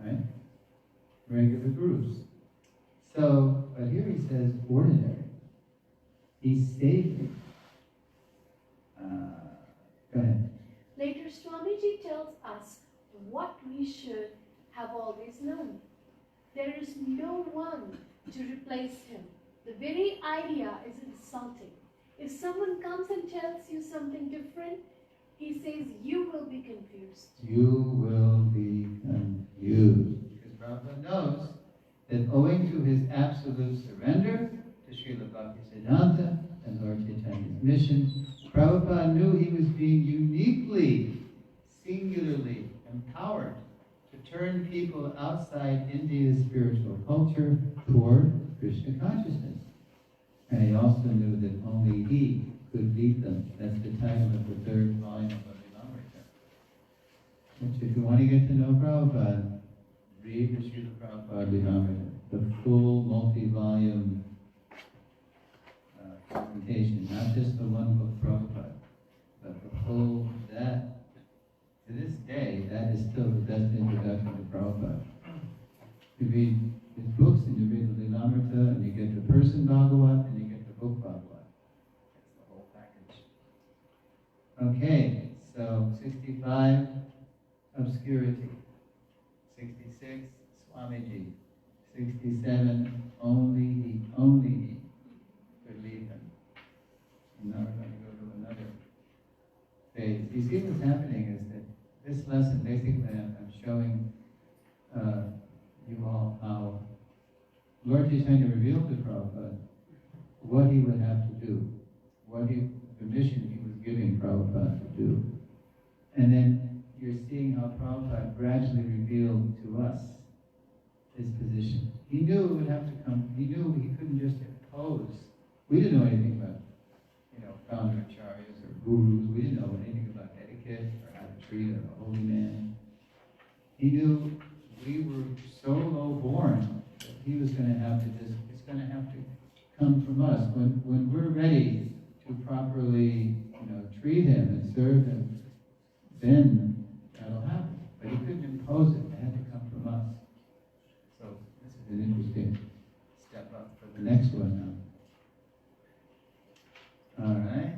Right? Regular gurus. So, but here he says ordinary. He saved me. Go ahead. Later, Swamiji tells us what we should have always known. There is no one to replace him. The very idea is insulting. If someone comes and tells you something different, he says you will be confused. You will be confused. Because Prabhupada knows that owing to his absolute surrender to Srila Bhaktisiddhanta and Lord Chaitanya's mission, Prabhupada knew he was being uniquely, singularly empowered to turn people outside India's spiritual culture toward Krishna consciousness. And he also knew that only he could lead them. That's the title of the third volume of Bhakti-Amrita. Which, if you want to get to know Prabhupada, read the Srila Prabhupada Bhakti-Amrita, the full multi-volume presentation, not just the one book Prabhupada, but the whole, that, to this day, that is still the best introduction to Prabhupada. You read his books, and you read the Lilamrita, and you get the person Bhagavat, and you get the book Bhagavat. That's the whole package. Okay, so 65, obscurity. 66, Swamiji. 67, only he could lead them. And now we're going to go to another phase. You see what's happening is that this lesson, basically, I'm showing you all how Lord Chaitanya revealed to Prabhupada what he would have to do, the mission he was giving Prabhupada to do. And then you're seeing how Prabhupada gradually revealed to us his position. He knew it would have to come, he knew he couldn't just impose. We didn't know anything about, founder acharyas or gurus. We didn't know anything about etiquette or how to treat a holy man. He knew we were so low born that he was going to have to it's going to have to come from us. When we're ready to properly, treat him and serve him, then that'll happen. But he couldn't impose it. It had to come from us. So this is an interesting step up for the next one now. All right.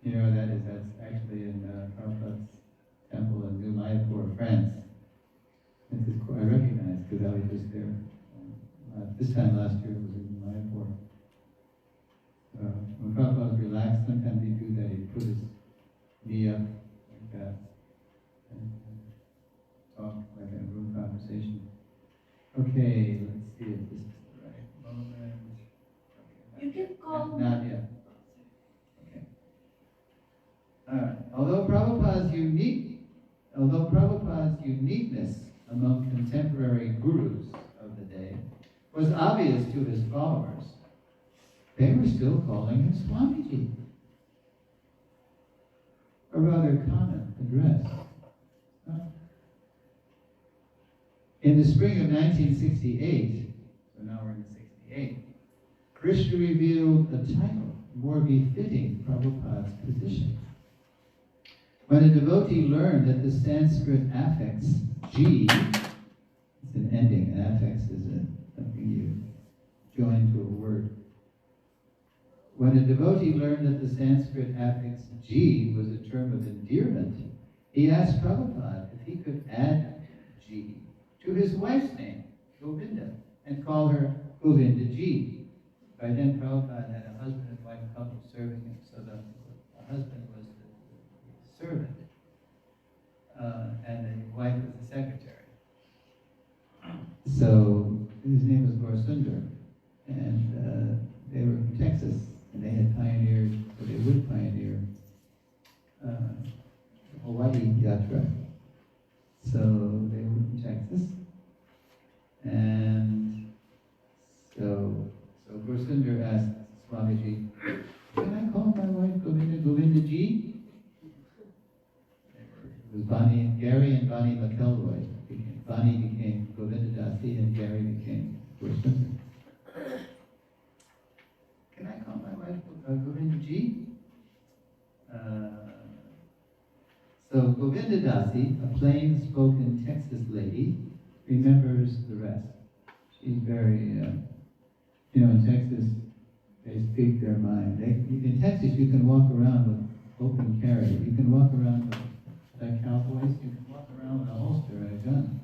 You know what that is? That's actually in Prabhupada's temple in New Mayapur, France. I recognize because I was just there. This time last year it was in Mayapur. When Prabhupada was relaxed, sometimes he'd do that. He'd put his knee up like that and talk like a room conversation. Okay, let's see if this is the right moment. You can call me. Not yet. Okay. All right. Although Prabhupada's uniqueness among contemporary gurus of the day was obvious to his followers, they were still calling him Swamiji, a rather common address. In the spring of 1968, so now we're in 68, Krishna revealed a title more befitting Prabhupada's position. When a devotee learned that the Sanskrit affix G, it's an ending, an affix is something you join to a word. When a devotee learned that the Sanskrit affix G was a term of endearment, he asked Prabhupada if he could add G to his wife's name, Govinda, and call her Govinda G. By then, Prabhupada had a husband and wife couple serving him, so the husband was the servant, and the wife was the secretary. So his name was Gaurasundar, and they were from Texas, and they had pioneered, or they would pioneer, the Hawaii Yatra. So they were from Texas, and so Gaurasundar asked Swamiji, can I call my wife Govinda G? It was Gary and Bonnie McElroy. Bonnie became Govinda Dasi and Gary became Gaurasundar. Can I call my wife Govinda G? So Govinda Dasi, a plain-spoken Texas lady, remembers the rest. She's very, in Texas, they speak their mind. In Texas, you can walk around with open carry. You can walk around like cowboys. You can walk around with a holster and a gun.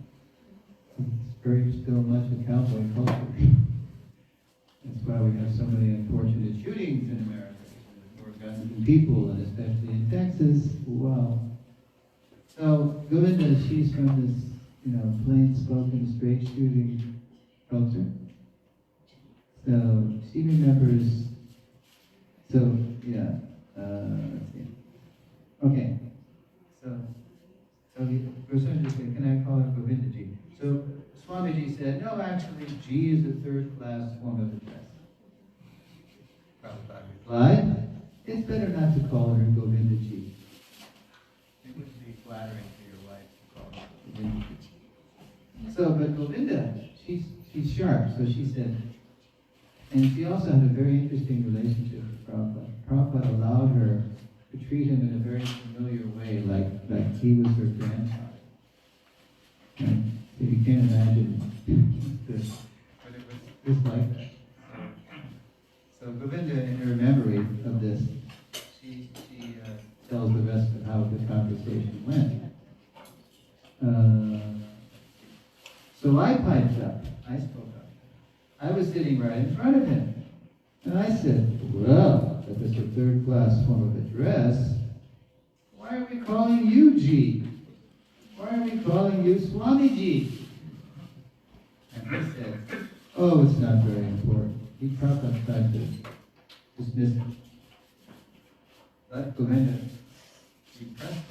people, and especially in Texas, wow. So Govinda, she's from this, plain-spoken, straight-shooting culture. So she remembers. So yeah, let's see. Okay. So Goswami said, "Can I call her Govindaji?" So Swamiji said, "No, actually, G is a third-class form of address." Prabhupada replied, "It's better not to call her Govindaji. It wouldn't be flattering to your wife to call her Govindaji." So, but Govinda, she's sharp, so she said, and she also had a very interesting relationship with Prabhupada. Prabhupada allowed her to treat him in a very familiar way, like he was her grandfather. And so you can't imagine this, but it was just like that. So Govinda, in her memory of this, she tells the rest of how the conversation went. So I piped up. I spoke up. I was sitting right in front of him. And I said, "Well, if it's a third-class form of address, why are we calling you G? Why are we calling you Swamiji?" And he said, "Oh, it's not very important." He probably tried to dismiss it. But Govinda, she pressed him.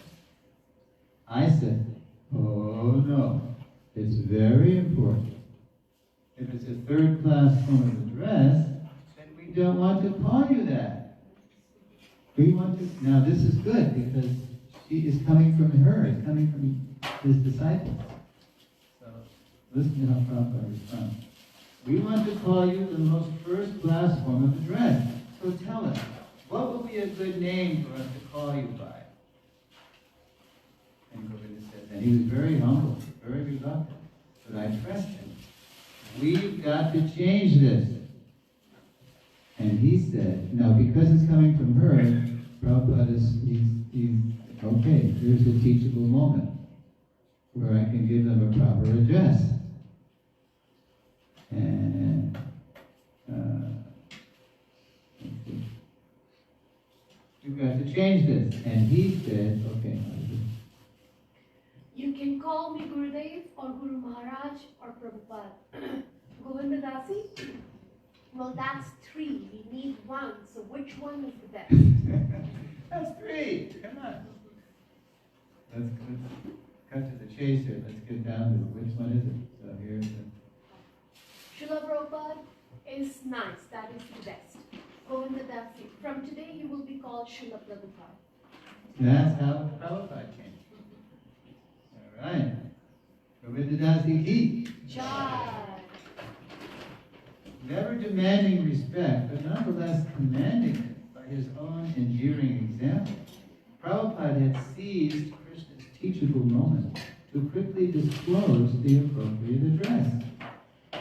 I said, "Oh no, it's very important. If it's a third-class form of address, then we don't want to call you that. We want to..." Now this is good because she is coming from her, it's coming from his disciples. So listen to how Prabhupada responds. "We want to call you the most first-class form of address. So tell us, what would be a good name for us to call you by?" And Govinda said, and he was very humble, very reluctant, but I pressed him. "We've got to change this." And he said, now because it's coming from her, Prabhupada he's okay, here's a teachable moment where I can give them a proper address. And let's see. "You've got to change this." And he said, okay, You can call me Gurudev or Guru Maharaj or Prabhupada. Govinda Dasi? Well, that's 3. We need 1. So which one is the best? That's 3. Come on. Let's cut to the chase here. Let's get down to which one is it. So here's the... Srila Prabhupada is nice. That is the best. Govinda Dasi. From today you will be called Srila Prabhupada. That's how Prabhupada came. All right. Govinda Dasi ki. Jai. Never demanding respect, but nonetheless commanding it by his own endearing example, Prabhupada had seized Krishna's teachable moment to quickly disclose the appropriate address.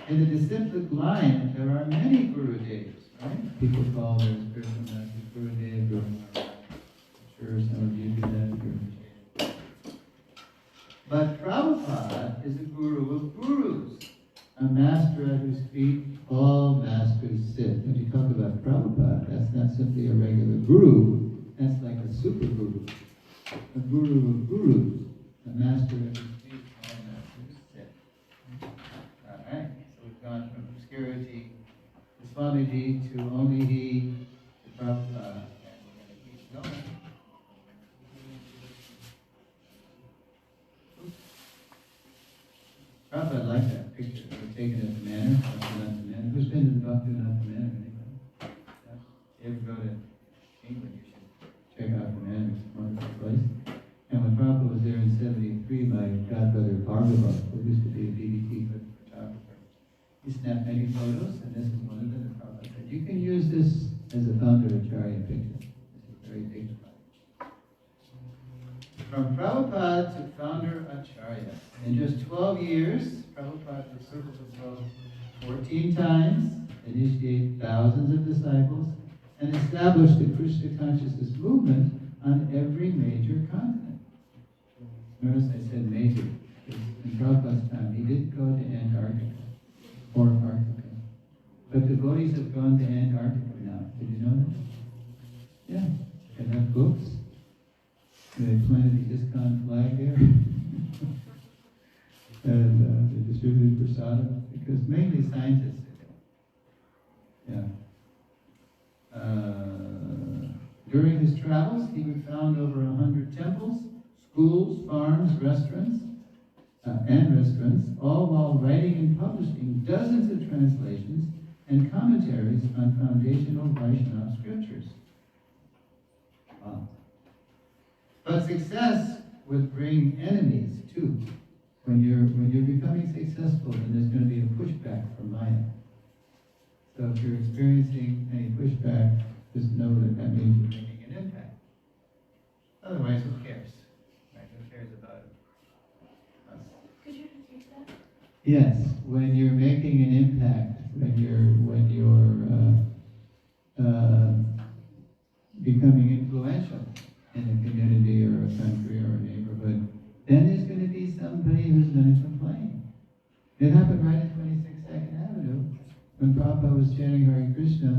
In the disciplic line, there are many Gurudevs, right? People call their spiritual master Gurudev, Guru Maharaj. I'm sure some of you do that. But Prabhupada is a guru of gurus, a master at whose feet all masters sit. When you talk about Prabhupada, that's not simply a regular guru, that's like a super guru. A guru of gurus, a master at whose feet all masters sit. Alright, so we've gone from obscurity to Swamiji to only he to Prabhupada, and we're going to keep going. Prabhupada liked that picture. They were taken at the manor, Bhaktivinoda Manor. Who's been to the Bhaktivinoda Manor? Anybody? Yeah? If you ever go to England, you should check out the manor. It's a wonderful place. And when Prabhupada was there in 73, my godbrother Bhargava, who used to be a BBT photographer, he snapped many photos, and this is one of them. And Prabhupada said, "You can use this as a founder acharya picture. This is very dignified." From Prabhupada to founder Acharya. In just 12 years, Prabhupada circled the globe 14 times, initiated thousands of disciples, and established the Krishna consciousness movement on every major continent. Notice I said major. In Prabhupada's time, he didn't go to Antarctica or Arctica. But devotees have gone to Antarctica now. Did you know that? Yeah. And books. They planted the ISKCON flag there. And they distributed prasadam, because mainly scientists did it. Yeah. During his travels, he would found over 100 temples, schools, farms, restaurants, all while writing and publishing dozens of translations and commentaries on foundational Vaishnava scriptures. Wow. But success would bring enemies too. When you're becoming successful, then there's going to be a pushback from Maya. So if you're experiencing any pushback, just know that that means you're making an impact. Otherwise, who cares? Right? Who cares about us? Could you repeat that? Yes, when you're making an impact, when you're becoming influential in a community or a country or a neighborhood, then there's going to be somebody who's going to complain. It happened right in 22nd Avenue when Prabhupada was chanting Hare Krishna.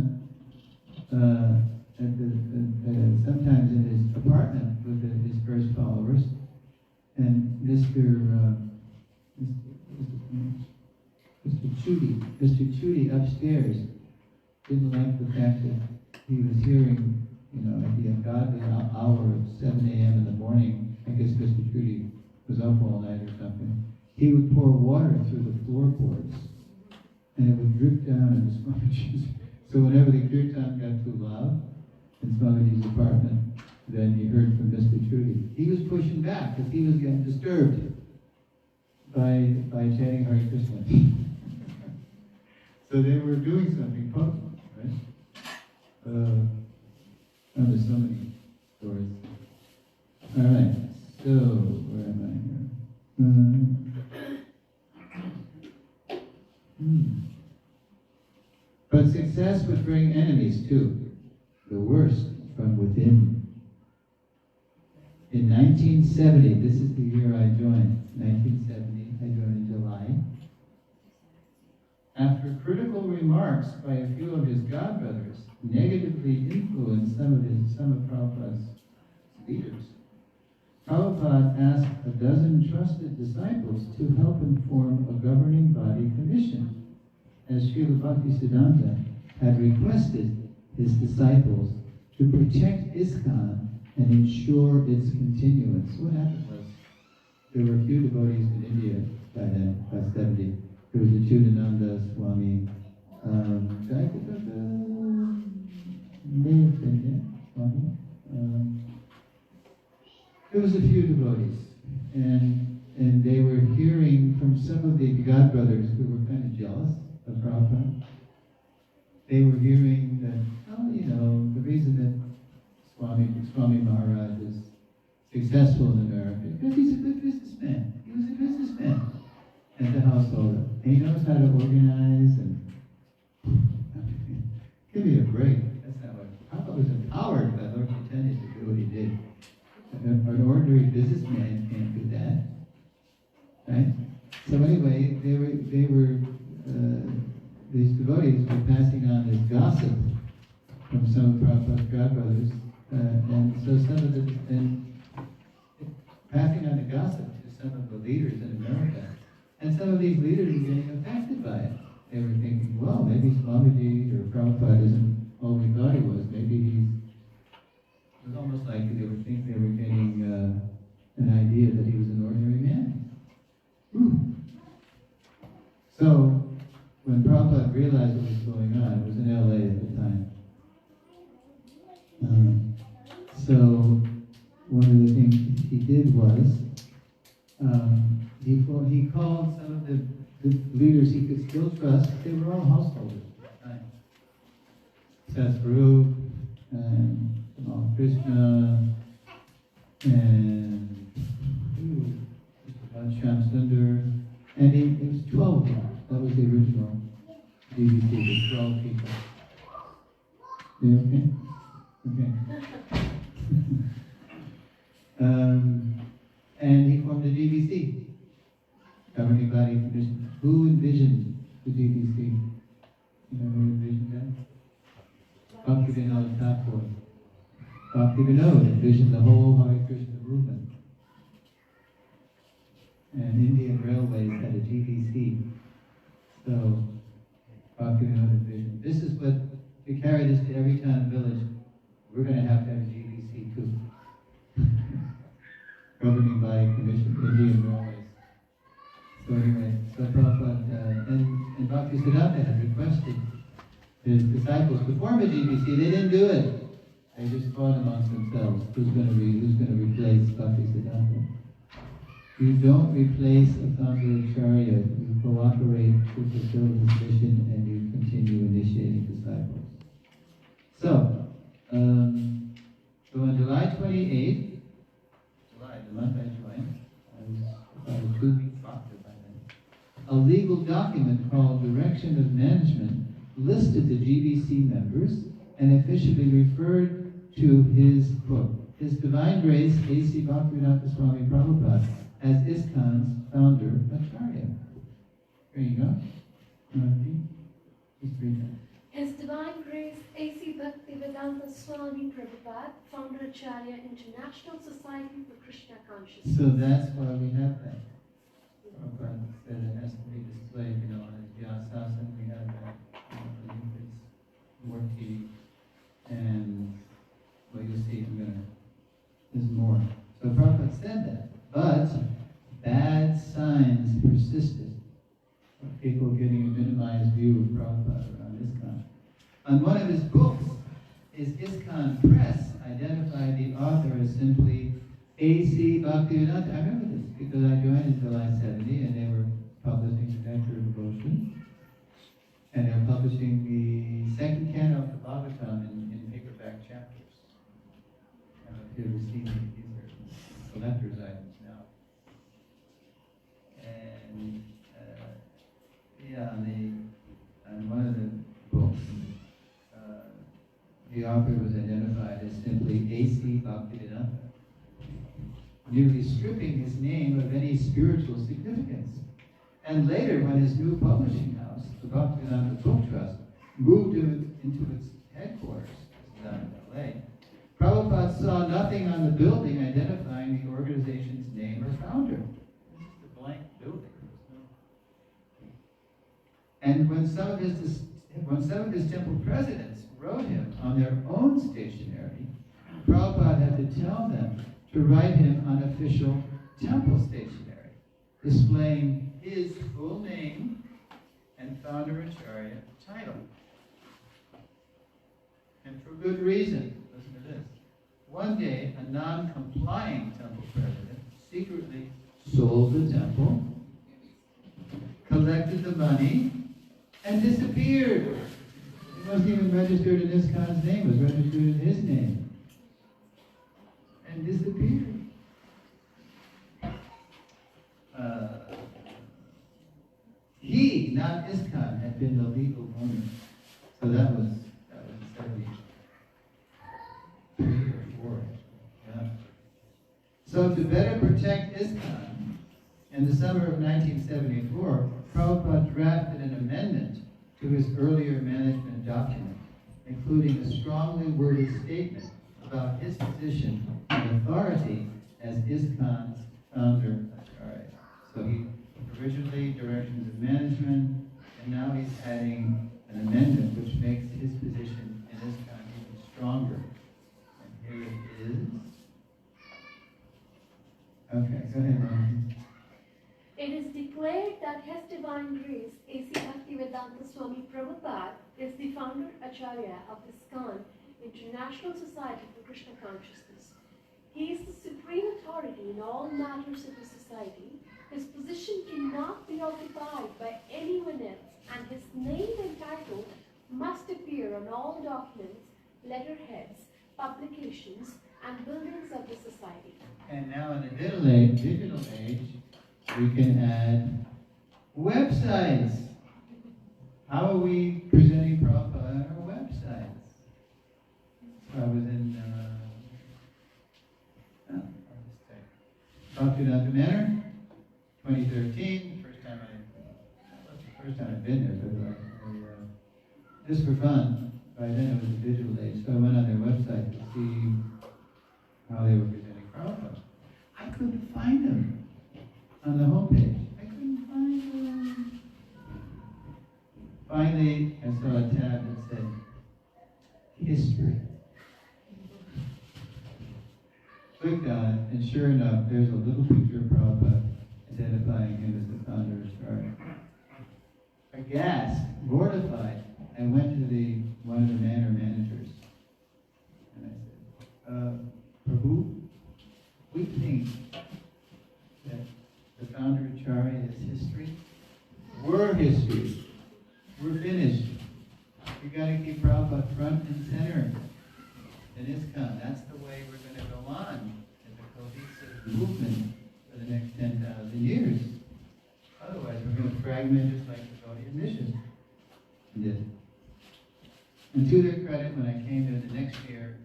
Sometimes in his apartment with his first followers, and Mr. Chudi upstairs didn't like the fact that he was hearing, at the ungodly hour of 7 a.m. in the morning. I guess Mr. Chudi was up all night or something. He would pour water through the floorboards, and it would drip down into Swamiji's. So whenever the kirtan got too loud in Swamiji's apartment, then you heard from Mr. Chudi. He was pushing back because he was getting disturbed by chanting Hare Krishna. So they were doing something potent, right? There's so many stories. All right, so where am I here? But success would bring enemies too, the worst from within. In 1970, this is the year I joined, 1970, I joined in July. After critical remarks by a few of his godbrothers negatively influenced some of Prabhupada's leaders, Prabhupada asked a dozen trusted disciples to help him form a governing body commission, as Srila Bhaktisiddhanta had requested his disciples to protect ISKCON and ensure its continuance. What happened was, there were a few devotees in India by then, by 70. There was the Chudananda Swami, may have been there, Swami. There was a few devotees, and they were hearing from some of the godbrothers who were kind of jealous of Prabhupada. They were hearing that, the reason that Swami Maharaj is successful in America is because he's a good businessman. He was a businessman as a householder. And he knows how to organize and give me a break. That's not what Prabhupada was empowered by Lord Chaitanya to do what he did. An ordinary businessman can't do that, right? So anyway, these devotees were passing on this gossip from some of Prabhupada's godbrothers, and passing on the gossip to some of the leaders in America, and some of these leaders were getting affected by it. They were thinking, well, maybe Swamiji or Prabhupada isn't all we thought he was. Maybe it was almost like they were getting an idea that he was an ordinary man. So, when Prabhupada realized what was going on, it was in LA at the time. So, one of the things he did was, he called some of the leaders he could still trust. They were all householders at the time. Sadhguru, and Maha Krishna, and Shyam Sundar, and it was 12 of them. That was the original DVD, the 12 people. You okay? Okay. And he formed the GBC, Governing Body Commission. Who envisioned the GBC? You know who envisioned that? Bhaktivinoda Thakur. Bhaktivinoda envisioned the whole Hare Krishna movement. And Indian Railways had a GBC. So Bhaktivinoda envisioned, this is what, to carry this to every town and village, we're going to have a GBC too. Governing body commission, Indian Railways. So anyway, so Prabhupada and Bhaktisiddhanta had requested his disciples to form a GBC. They didn't do it. They just fought amongst themselves. Who's going to replace Bhaktisiddhanta? You don't replace a Acharya. You cooperate to fulfill his mission and you continue initiating disciples. So on July 28th, the month I joined, I was about a 2-week doctor by then, a legal document called Direction of Management listed the GBC members and officially referred to his, quote, His Divine Grace A.C. Bhaktivedanta Swami Prabhupada as ISKCON's founder Acharya. There you go. Just read that. His Divine Grace A.C. Bhaktivedanta Swami Prabhupada, founder Acharya, International Society for Krishna Consciousness. So that's why we have that. Prabhupada said it has to be displayed, on his Vyasasana, we have that, his Murti, and, well, you'll see, there's more. So Prabhupada said that, but bad signs persisted. People getting a minimized view of Prabhupada around ISKCON. On one of his books, his ISKCON Press identified the author as simply A.C. Bhaktivedanta. I remember this because I joined in July 70 and they were publishing the Nectar of Devotion. And they're publishing the second canto of the Bhagavatam in paperback chapters. I don't know if you ever seen these are collector's items now. And on one of the books, the author was identified as simply A.C. Bhaktivedanta, nearly stripping his name of any spiritual significance. And later, when his new publishing house, the Bhaktivedanta Book Trust, moved into its headquarters, down in L.A., Prabhupada saw nothing on the building identifying the organization's name or founder. It's just a blank building. And when some of his temple presidents wrote him on their own stationery, Prabhupada had to tell them to write him on official temple stationery, displaying his full name and founder Acharya title. And for good reason. Listen to this. One day, a non-complying temple president secretly sold the temple, collected the money, and disappeared. It wasn't even registered in ISKCON's name, it was registered in his name. And disappeared. He, not ISKCON, had been the legal owner. So that was 73 or 4. Yeah. So to better protect ISKCON, in the summer of 1974, Prabhupada drafted an amendment to his earlier management document, including a strongly worded statement about his position and authority as ISKCON's founder Acharya. So he originally directions of management, and now he's adding an amendment which makes his position in ISKCON even stronger. And here it is. Okay, go ahead, Ron. It is declared that His Divine Grace, A.C. Bhaktivedanta Swami Prabhupada, is the founder Acharya of ISKCON, International Society for Krishna Consciousness. He is the supreme authority in all matters of the society. His position cannot be occupied by anyone else, and his name and title must appear on all documents, letterheads, publications, and buildings of the society. And now in the digital age, we can add websites. How are we presenting Prabhupada on our websites? So I was in Bhaktivedanta Manor, 2013. First time I've been there, but just for fun. By then it was a digital age, so I went on their website to see the homepage. I couldn't find them. Finally, I saw a tab that said history. Clicked on it, and sure enough, there's a little picture of Prabhupada identifying him as the founder of Acharya. Aghast, mortified, I went to one of the manor managers, and I said, Prabhu, we think that the founder of Acharya is history. We're history. We're finished. You got to keep Prabhupada front and center in ISKCON. That's the way we're going to go on as a cohesive movement for the next 10,000 years. Otherwise, we're going to fragment just like the Gaudiya mission did. And to their credit, when I came there the next year,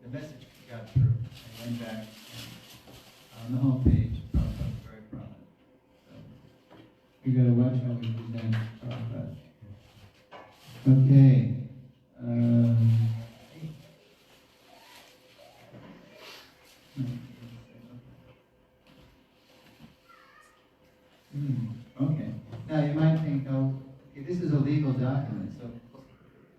the message got through. I went back, and on the homepage, Prabhupada was very prominent. So, you got to watch how we present Prabhupada. Okay. Okay. Now you might think, oh, okay, this is a legal document, so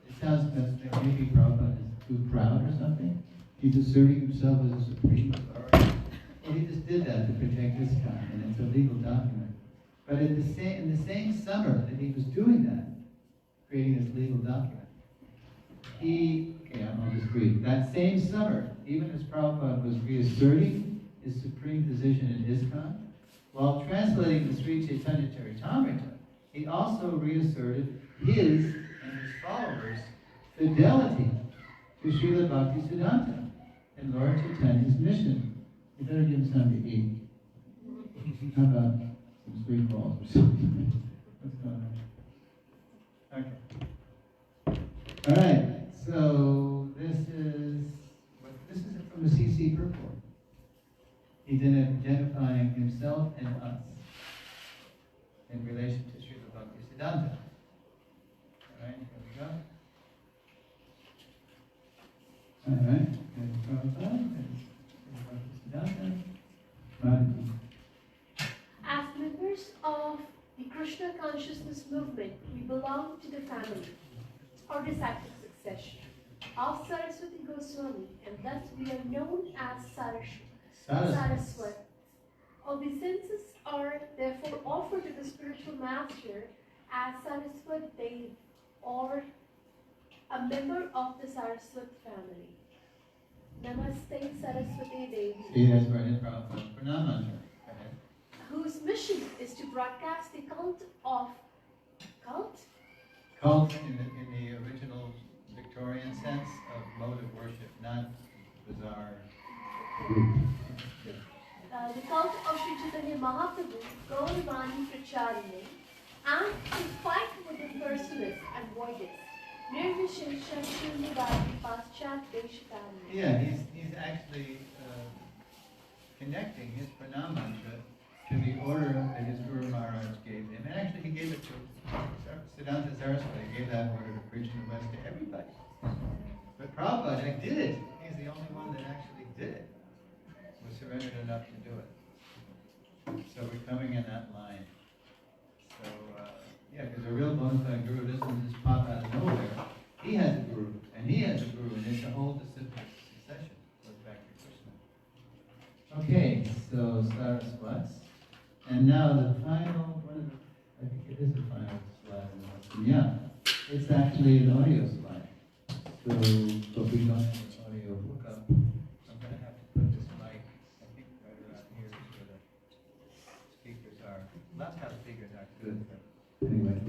it sounds that maybe Prabhupada is too proud or something. He's asserting himself as a supreme authority. Well, he just did that to protect ISKCON, and it's a legal document. But in the same summer that he was doing that, creating this legal document, I'll just read. That same summer, even as Prabhupada was reasserting his supreme position in ISKCON, while translating the Sri Chaitanya Charitamrita, he also reasserted his and his followers' fidelity to Srila Bhaktisiddhanta and Lord Chaitanya's mission. You better give him something to eat. How about some sweet balls or something? What's going on? Okay. All right. So this is from the CC purport. He's identifying himself and us in relation to Srila Bhaktisiddhanta. All right, here we go. All right, there's Prabhupada, there's Bhaktisiddhanta. As members of the Krishna consciousness movement, we belong to the family or disciple succession of Saraswati Goswami, and thus we are known as Saraswati. Obeisances are therefore offered to the spiritual master as Saraswati Dev or a member of the Saraswati family. Namaste Saraswati Devi. See, that's where it is, Prabhupada. Pranam mantra. Go ahead. Whose mission is to broadcast the cult in the original Victorian sense of mode of worship, not bizarre. The cult of Sri Chaitanya Mahaprabhu, Gauravani Pracharine, and to fight with the impersonalists and voidists. Nirvishesha Shunyavadi Paschat Deshatani. Yeah, he's actually connecting his pranam mantra to the order that his Guru Maharaj gave him. And actually he gave it to Siddhanta Saraswati, gave that order to preach in the West to everybody. But Prabhupada did it. He's the only one that actually did it. Was surrendered enough to do it. So we're coming in that line. So, because a real bona fide guru doesn't just pop out of nowhere. He has a guru, and he has a guru, and it's a whole disciplic succession. Goes back to Krishna. Okay, so Saraswati. And now the final, I think it is the final slide. Yeah, it's actually an audio slide. So, but we don't have an audio hookup. I'm going to have to put this mic, I think, right around here where the speakers are. Laptop speakers aren't good, but anyway.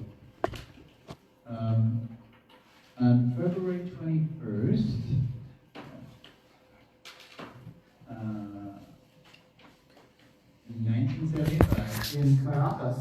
On February 21st, 1975, in Caracas,